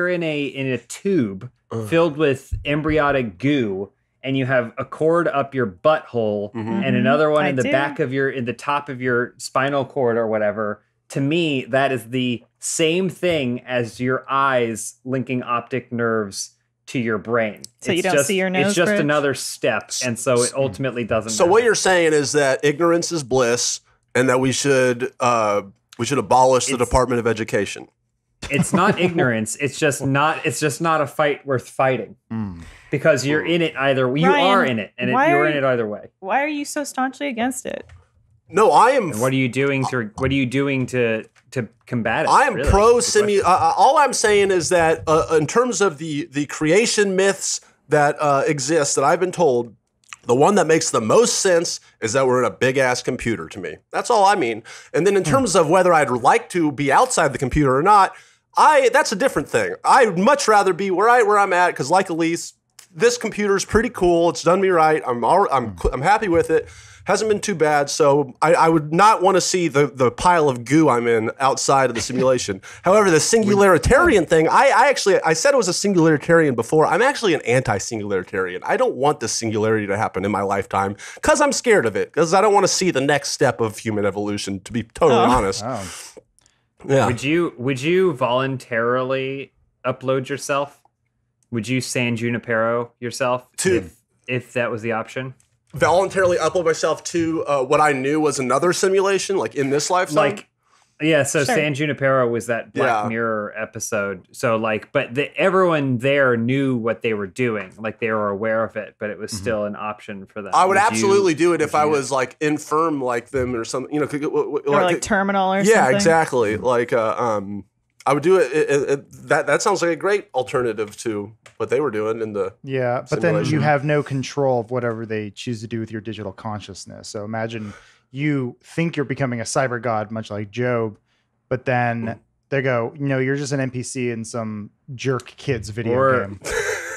in a tube filled with embryonic goo, and you have a cord up your butthole and another one I in the do. back of in the top of your spinal cord or whatever, to me that is the same thing as your eyes linking optic nerves to your brain. So you It's don't just- see your nose It's just bridge? another step, and so it ultimately doesn't. So matter. what you're saying is that ignorance is bliss, and that we should abolish the It's- Department of Education. It's not ignorance. It's just not a fight worth fighting because you're in it either. You Ryan, are in it, and why you're are in it either way. Why are you so staunchly against it? No, I am. And what are you doing to combat it? I am really? pro Is the question. all I'm saying is that in terms of the creation myths that exist that I've been told, the one that makes the most sense is that we're in a big ass computer to me. That's all I mean. And then in terms of whether I'd like to be outside the computer or not, that's a different thing. I'd much rather be where I'm at because, like Elise, this computer's pretty cool. It's done me right. I'm happy with it. Hasn't been too bad. So I would not want to see the pile of goo I'm in outside of the simulation. However, the singularitarian thing, I said it was a singularitarian before. I'm actually an anti-singularitarian. I don't want the singularity to happen in my lifetime because I'm scared of it. Because I don't want to see the next step of human evolution, to be totally honest. Oh. Yeah. Would you voluntarily upload yourself? Would you San Junipero yourself if that was the option? Voluntarily upload myself to what I knew was another simulation, like in this lifetime. Like, yeah, so Sure. San Junipero was that Black Yeah. Mirror episode. So like, but everyone there knew what they were doing. Like they were aware of it, but it was still an option for them. I would you- absolutely do it if would I you- was like infirm like them or something. You know, Or like terminal or something? yeah, exactly. Like I would do it. That sounds like a great alternative to what they were doing in the. Yeah, but then simulation. you have no control of whatever they choose to do with your digital consciousness. So imagine you think you're becoming a cyber god, much like Job, but then they go, you're just an NPC in some jerk kids video game.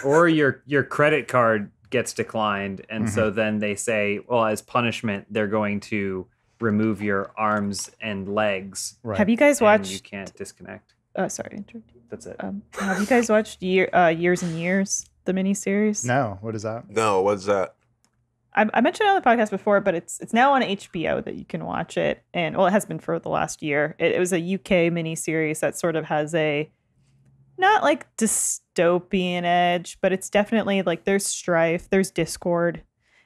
or your credit card gets declined, and so then they say, well, as punishment, they're going to remove your arms and legs. Right. Have you guys And watched? you can't disconnect. Sorry to interrupt you. That's it. Have you guys watched Years and Years, the miniseries? No, what is that? No, what's that? I mentioned it on the podcast before, but it's now on HBO that you can watch it, and it has been for the last year. It was a UK miniseries that sort of has a not like dystopian edge, but it's definitely like there's strife, there's discord,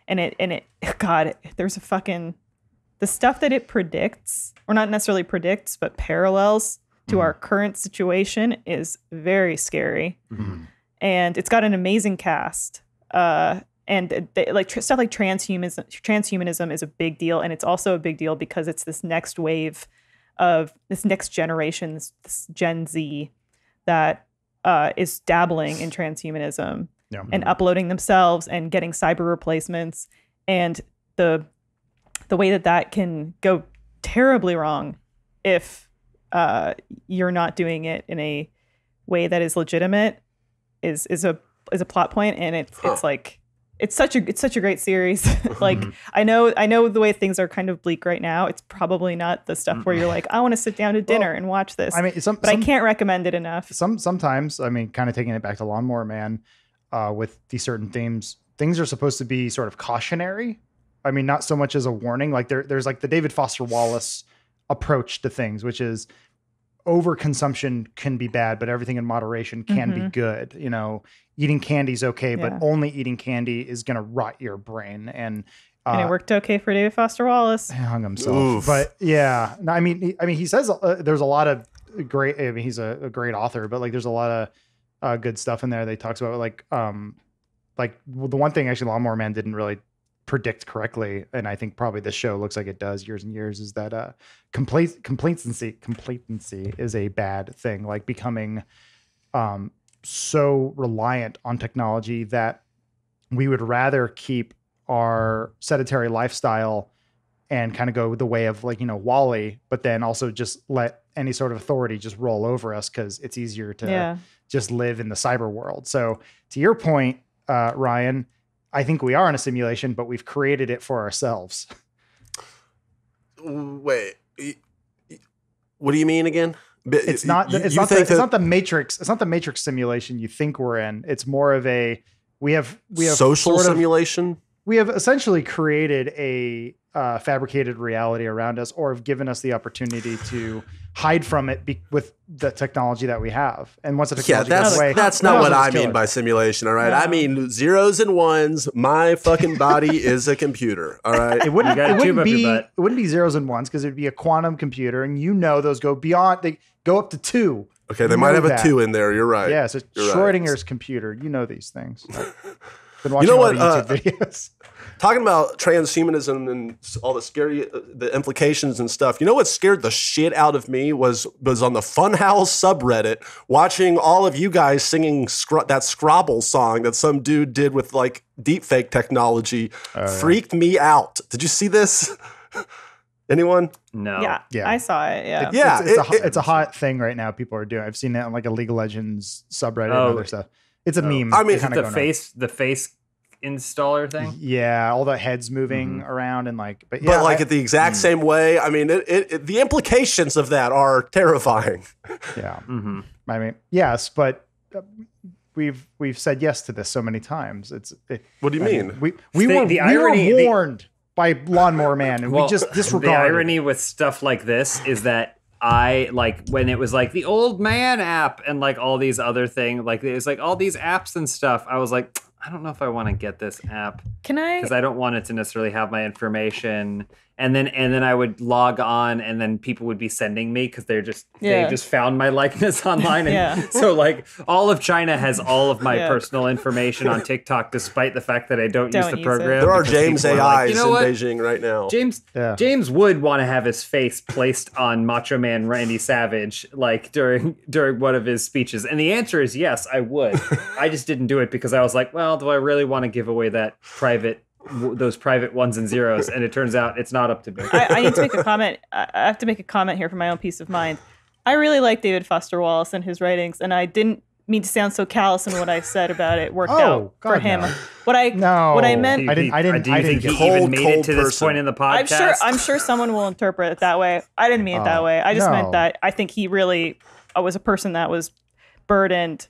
and it God, there's a fucking the stuff that it predicts, or not necessarily predicts, but parallels to our current situation is very scary. And it's got an amazing cast. And stuff like transhumanism is a big deal, and it's also a big deal because it's this next wave of this next generation, this Gen Z that is dabbling in transhumanism Yeah. and uploading themselves and getting cyber replacements, and the way that can go terribly wrong if you're not doing it in a way that is legitimate is a plot point, and it's like it's such a great series. Like I know the way things are kind of bleak right now. It's probably not the stuff where you're like, I want to sit down to dinner and watch this. I mean, but I can't recommend it enough. Sometimes, I mean, kind of taking it back to Lawnmower Man, with these certain themes, things are supposed to be sort of cautionary. I mean, not so much as a warning. Like there's like the David Foster Wallace approach to things, which is overconsumption can be bad, but everything in moderation can be good. You know, eating candy's okay, but only eating candy is going to rot your brain. And it worked okay for David Foster Wallace. He hung himself. Oof. But yeah, no, I mean, he says there's a lot of great. I mean, he's a great author, but like there's a lot of good stuff in there that he talks about. Like the one thing actually Lawnmower Man didn't really predict correctly, and I think probably this show looks like it does years and years, is that complacency is a bad thing. Like becoming so reliant on technology that we would rather keep our sedentary lifestyle and kind of go the way of, like, you know, Wall-E, but then also just let any sort of authority just roll over us because it's easier to just live in the cyber world. So to your point, Ryan, I think we are in a simulation, but we've created it for ourselves. Wait, what do you mean again? It's not the Matrix. It's not the Matrix simulation you think we're in. It's more of a we have social simulation. We have essentially created a fabricated reality around us, or have given us the opportunity to hide from it with the technology that we have. And once the technology goes away, that's not what I mean by simulation. All right, no. I mean zeros and ones. My fucking body is a computer. All right, it wouldn't be zeros and ones because it'd be a quantum computer, and you know those go beyond. They go up to 2. Okay, they might have a 2 in there. You're right. Yeah, so Schrodinger's computer. You know these things. Been watching all the YouTube videos. Talking about transhumanism and all the scary the implications and stuff. You know what scared the shit out of me was on the Funhouse subreddit, watching all of you guys singing that Scrabble song that some dude did with like deepfake technology. Freaked me out. Did you see this? Anyone? No. Yeah, I saw it. Yeah, it's a hot thing right now. People are doing. I've seen it on like a League of Legends subreddit and other stuff. It's a meme. I mean, the face installer thing. Yeah, all the heads moving around and like, but at the exact same way. I mean, the implications of that are terrifying. Yeah. I mean, yes, but we've said yes to this so many times. What do you mean? We were warned by Lawnmower Man, and we just disregarded. The irony with stuff like this is that I like when it was like the Old Man app and like all these other things, like it was like all these apps and stuff. I was like, I don't know if I want to get this app. Can I? Because I don't want it to necessarily have my information. And then I would log on, and then people would be sending me because they just found my likeness online. And so like all of China has all of my personal information on TikTok, despite the fact that I don't use the program. There are James AIs in Beijing right now. James would want to have his face placed on Macho Man Randy Savage like during one of his speeches. And the answer is yes, I would. I just didn't do it because I was like, well, do I really want to give away those private ones and zeros? And it turns out it's not up to me. I need to make a comment. I have to make a comment here for my own peace of mind. I really like David Foster Wallace and his writings, and I didn't mean to sound so callous in what I said about it. Worked out for him. No. What I meant. Do you think he even made it to this point in the podcast? I'm sure someone will interpret it that way. I didn't mean it that way. I just meant that I think he really was a person that was burdened,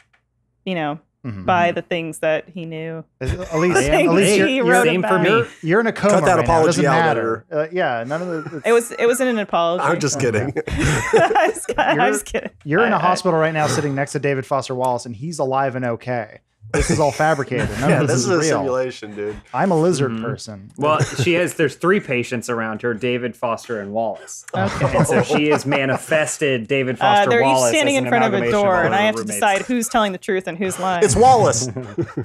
by the things that he knew. At least same for me. You're in a coma. Cut that right apology now. It out doesn't matter. None of the. It wasn't an apology. I'm just kidding. I'm just kidding. You're in a hospital right now, sitting next to David Foster Wallace, and he's alive and okay. This is all fabricated. None of this is a real. Simulation, dude. I'm a lizard person. Well, there's 3 patients around her, David, Foster, and Wallace. Okay. And so she has manifested David Foster they're Wallace. They're each standing in front of a door, and I have roommates. to decide who's telling the truth and who's lying. It's Wallace.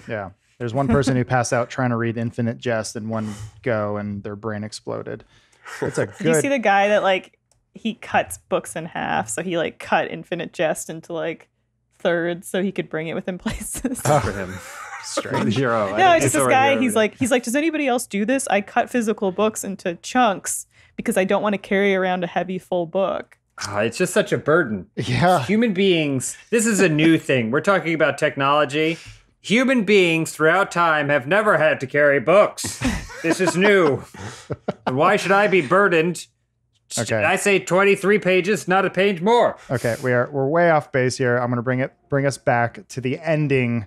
Yeah. There's one person who passed out trying to read Infinite Jest in one go, and their brain exploded. It's a good. Did you see the guy that like he cuts books in half? So he like cut Infinite Jest into like thirds so he could bring it with him places. For him. Strange. Hero. No, it's just this guy. He's like, does anybody else do this? I cut physical books into chunks because I don't want to carry around a heavy full book. It's just such a burden. Yeah. Human beings, this is a new thing. We're talking about technology. human beings throughout time have never had to carry books. This is new. And why should I be burdened? Okay. I say 23 pages, not a page more. Okay, we're way off base here. I'm going to bring us back to the ending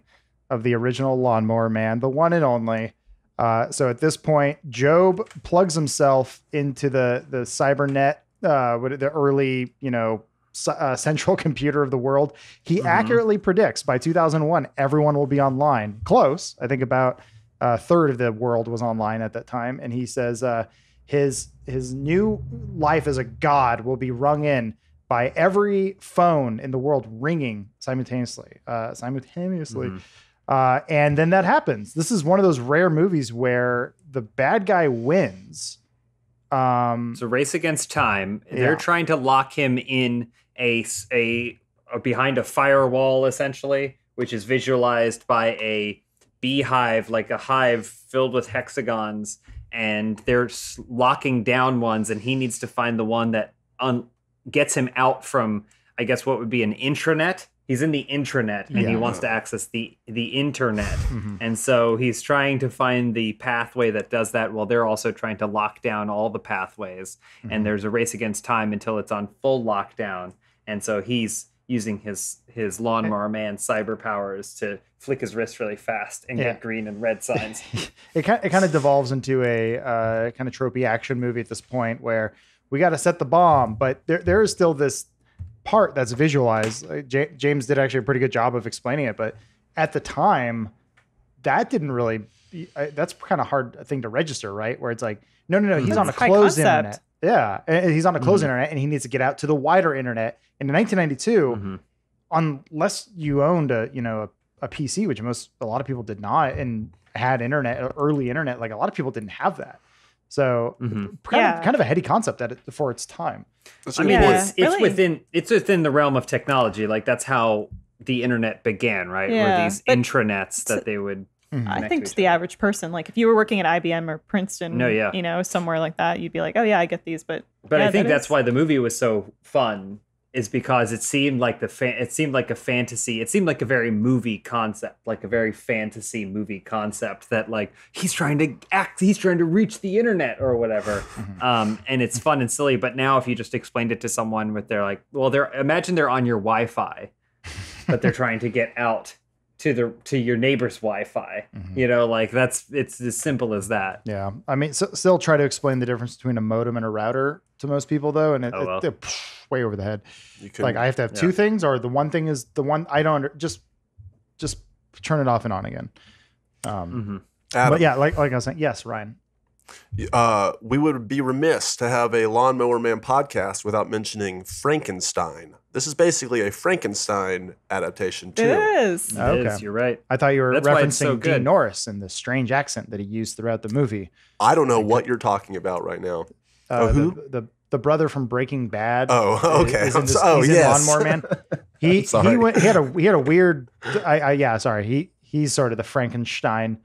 of the original Lawnmower Man, the one and only. So at this point, Job plugs himself into the cybernet, the early, central computer of the world. He accurately predicts by 2001 everyone will be online. Close. I think about a third of the world was online at that time, and he says his new life as a god will be rung in by every phone in the world ringing simultaneously. And then that happens. This is one of those rare movies where the bad guy wins. It's a race against time. Yeah. They're trying to lock him in a behind a firewall, essentially, which is visualized by a beehive, like a hive filled with hexagons. And they're locking down ones, and he needs to find the one that gets him out from, I guess, what would be an intranet. He's in the intranet, and he wants to access the internet. And so he's trying to find the pathway that does that, while they're also trying to lock down all the pathways. And there's a race against time until it's on full lockdown. And so he's using his Lawnmower Man cyber powers to flick his wrist really fast and get green and red signs. It kind of devolves into a kind of tropey action movie at this point where we got to set the bomb, but there is still this part that's visualized. James did actually a pretty good job of explaining it, but at the time, that didn't really. That's kind of hard thing to register, right? Where it's like, no, he's on a closed internet. Yeah, and he's on a closed internet, and he needs to get out to the wider internet. And in 1992, unless you owned a PC, which a lot of people did not, and had internet, early internet, like a lot of people didn't have that. So kind of a heady concept for its time. I mean, it's within the realm of technology. Like that's how the internet began, right? Yeah, or these intranets that they would. I think to the average person, like if you were working at IBM or Princeton, somewhere like that, you'd be like, oh yeah, I get these. But I think that's why the movie was so fun, is because it seemed like it seemed like a fantasy. It seemed like a very movie concept, like a very fantasy movie concept that like he's trying to reach the internet or whatever. And it's fun and silly. But now if you just explained it to someone imagine they're on your Wi-Fi, but they're trying to get out to your neighbor's Wi-Fi. It's as simple as that. Yeah. I mean, still try to explain the difference between a modem and a router to most people though. And they're way over the head. Like I have to have two things, or the one thing is the one I don't just turn it off and on again. But yeah, like I was saying, yes, Ryan. We would be remiss to have a Lawnmower Man podcast without mentioning Frankenstein. This is basically a Frankenstein adaptation too. It is. It is, you're right. I thought you were That's why it's referencing so good. Dean Norris and the strange accent that he used throughout the movie. I don't know what you're talking about right now. Who? The brother from Breaking Bad. Oh, okay. He's in Lawnmower Man. He had a weird. He's sort of the Frankenstein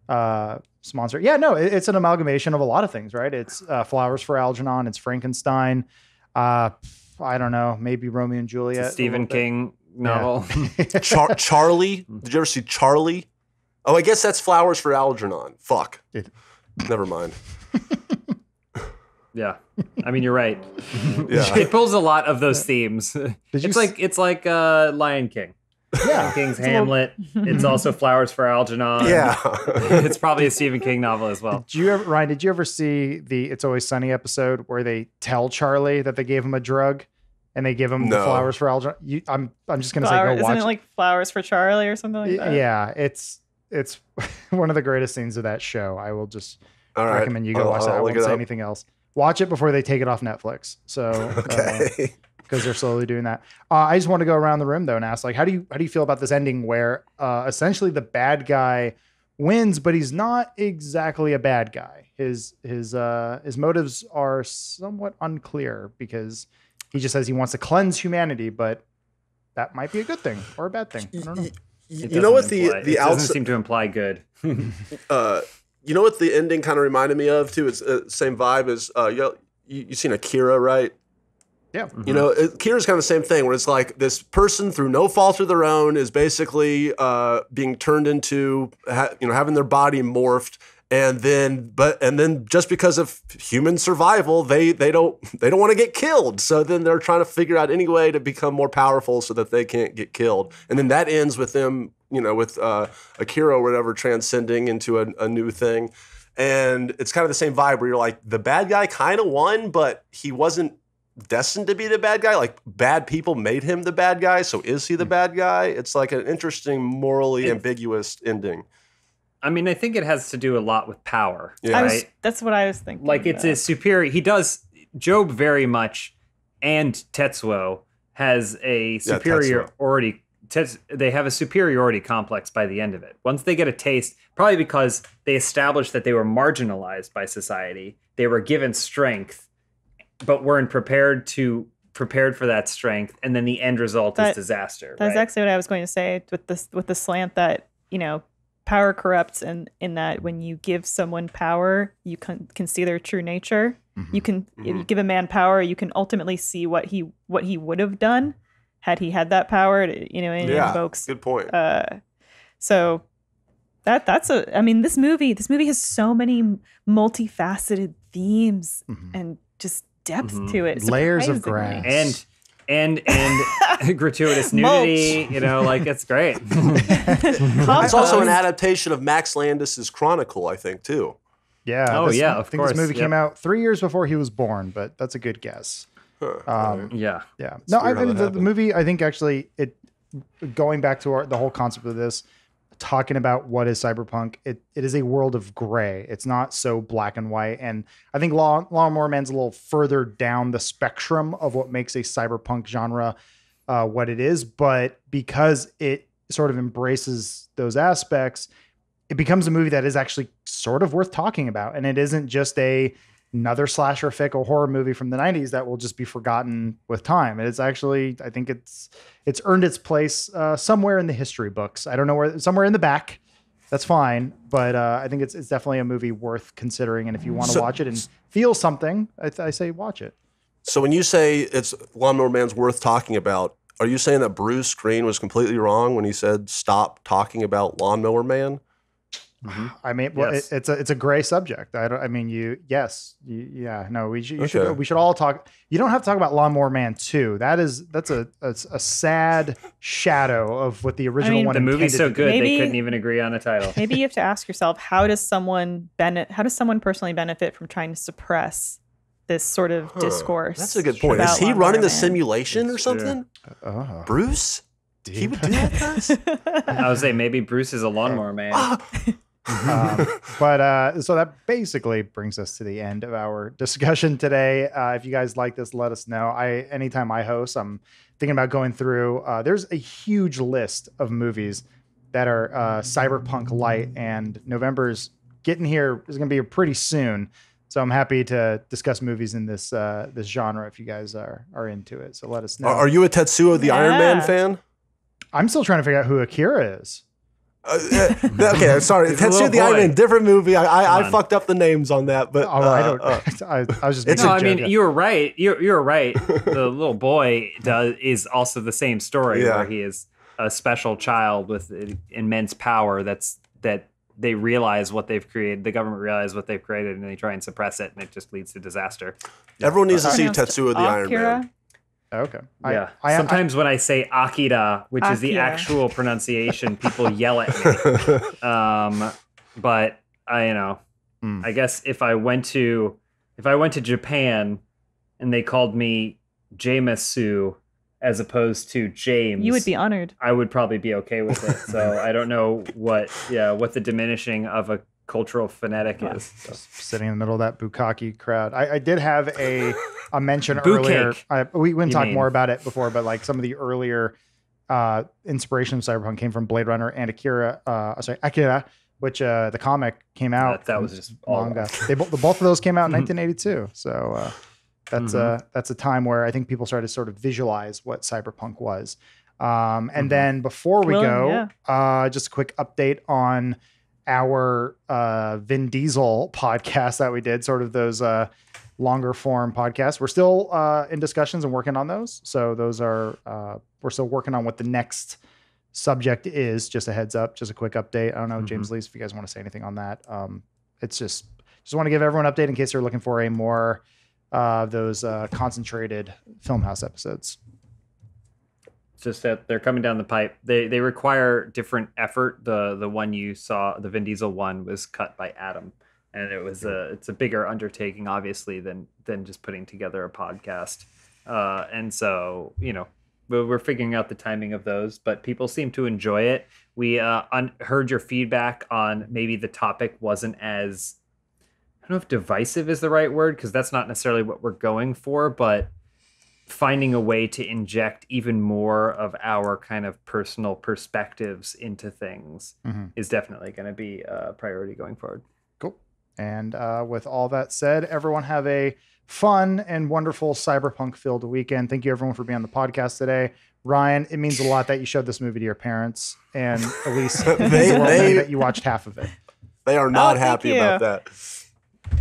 monster. Yeah, no, it's an amalgamation of a lot of things, right? It's Flowers for Algernon. It's Frankenstein. I don't know, maybe Romeo and Juliet. It's a Stephen King novel. Charlie. Did you ever see Charlie? Oh, I guess that's Flowers for Algernon. Fuck. Never mind. Yeah, I mean you're right. Yeah. It pulls a lot of those themes. It's like Lion King. Yeah, Lion King's Hamlet. It's also Flowers for Algernon. Yeah. It's probably a Stephen King novel as well. Ryan, did you ever see the It's Always Sunny episode where they tell Charlie that they gave him a drug and they give him the Flowers for Algernon? I'm just gonna say go watch. Isn't it like Flowers for Charlie or something like that? Yeah, it's one of the greatest scenes of that show. I will just recommend you go watch that. I won't say anything else. Watch it before they take it off Netflix. So okay. Because they're slowly doing that. I just want to go around the room though and ask, like, how do you feel about this ending where essentially the bad guy wins, but he's not exactly a bad guy. His motives are somewhat unclear because he just says he wants to cleanse humanity, but that might be a good thing or a bad thing. I don't know. You know what it doesn't seem to imply good. You know what the ending kind of reminded me of too? It's same vibe as you seen Akira, right? Yeah. You know, Kira's kind of the same thing, where it's like this person through no fault of their own is basically being turned into, having their body morphed, and then just because of human survival, they don't want to get killed. So then they're trying to figure out any way to become more powerful so that they can't get killed. And then that ends with them, with Akira or whatever transcending into a new thing. And it's kind of the same vibe where you're like, the bad guy kind of won, but he wasn't destined to be the bad guy. Like, bad people made him the bad guy, so is he the bad guy? It's like an interesting, morally ambiguous ending. I mean, I think it has to do a lot with power. Yeah. Right? That's what I was thinking. Like, it's a superior. He does, Job very much, and Tetsuo has a superiority. They have a superiority complex by the end of it. Once they get a taste, probably because they established that they were marginalized by society, they were given strength, but weren't prepared for that strength, and then the end result is disaster. That's actually what I was going to say with the slant that, power corrupts, and in that when you give someone power, you can see their true nature. Mm-hmm. You can if you give a man power, you can ultimately see what he would have done had he had that power. And it invokes. Good point. So this movie has so many multifaceted themes and just depth to it. Layers of surprisingly. grass. And gratuitous nudity, it's great. It's also an adaptation of Max Landis's Chronicle, I think, too. Yeah. Oh, yeah, of I think course. this movie came out 3 years before he was born, but that's a good guess. Yeah. Yeah. No, weird how that the happened. movie, I think actually, going back to the whole concept of this, talking about what is cyberpunk, it is a world of gray. It's not so black and white. And I think Lawnmower Man's a little further down the spectrum of what makes a cyberpunk genre what it is. But because it sort of embraces those aspects, it becomes a movie that is actually sort of worth talking about. And it isn't just another slasher fic or horror movie from the 90s that will just be forgotten with time. It's actually, I think it's earned its place somewhere in the history books. I don't know where, somewhere in the back. That's fine. But I think it's definitely a movie worth considering. And if you want to watch it and feel something, I say watch it. So when you say it's Lawnmower Man's worth talking about, are you saying that Bruce Green was completely wrong when he said stop talking about Lawnmower Man? I mean, Yes. it's a gray subject. We should all talk. You don't have to talk about Lawnmower Man 2. That's a sad shadow of what the original one. The movie's so intended to good be. Maybe- they couldn't even agree on a title. Maybe you have to ask yourself, how does someone personally benefit from trying to suppress this sort of discourse? That's a good point. about Is he Lawnmower running the Man? simulation or something? Oh, Bruce? He would do that, guys? I would say maybe Bruce is a lawnmower man. So that basically brings us to the end of our discussion today. If you guys like this, let us know. Anytime I host, I'm thinking about going through. There's a huge list of movies that are cyberpunk light, and November's getting here is going to be pretty soon. So I'm happy to discuss movies in this genre if you guys are into it. So let us know. Are you a Tetsuo the Iron Man Yeah. fan? I'm still trying to figure out who Akira is. Okay, sorry. He's a Tetsuo little the Iron boy. Man, different movie. I on. fucked up the names on that, but I don't. I was just. It's making No, a I mean joke. you were right. You were right. The little boy is also the same story Yeah. where he is a special child with immense power. That they realize what they've created. The government realizes what they've created, and they try and suppress it, and it just leads to disaster. everyone needs to see Pronounced Tetsuo the Iron Akira? Man. Okay. Yeah. I Sometimes when I say Akira, which is the Akira. actual pronunciation, people yell at me. But I guess if I went to Japan and they called me Jamesu as opposed to James, You would be honored. I would probably be okay with it. So I don't know what the diminishing of a cultural phonetic is. Just sitting in the middle of that bukkake crowd. I did have a mention Boo earlier. cake, We wouldn't you talk mean. more about it before, but like some of the earlier inspiration of cyberpunk came from Blade Runner and Akira, which the comic came out. That was just all manga. wrong. Both of those came out in 1982. So that's a time where I think people started to sort of visualize what cyberpunk was. And then before we go, just a quick update on our Vin Diesel podcast that we did, sort of those longer form podcasts. We're still in discussions and working on those. So those are, we're still working on what the next subject is. Just a heads up, just a quick update. I don't know, James Lees, if you guys want to say anything on that. It's just want to give everyone an update in case they're looking for a more those concentrated Filmhouse episodes. Just that they're coming down the pipe. They require different effort. The one you saw, the Vin Diesel one, was cut by Adam, and it's a bigger undertaking, obviously, than just putting together a podcast. And so, you know, we're figuring out the timing of those, but people seem to enjoy it. We heard your feedback on maybe the topic wasn't as, I don't know if divisive is the right word, because that's not necessarily what we're going for, but finding a way to inject even more of our kind of personal perspectives into things is definitely going to be a priority going forward. Cool. And with all that said, everyone have a fun and wonderful cyberpunk-filled weekend. Thank you, everyone, for being on the podcast today. Ryan, it means a lot that you showed this movie to your parents, and Elise, that you watched half of it. They are not happy about that.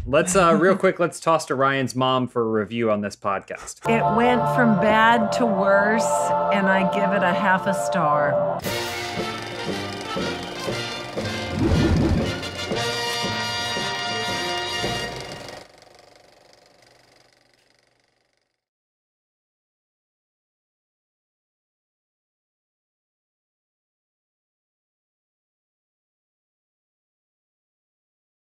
Let's real quick, let's toss to Ryan's mom for a review on this podcast. It went from bad to worse, and I give it a half a star.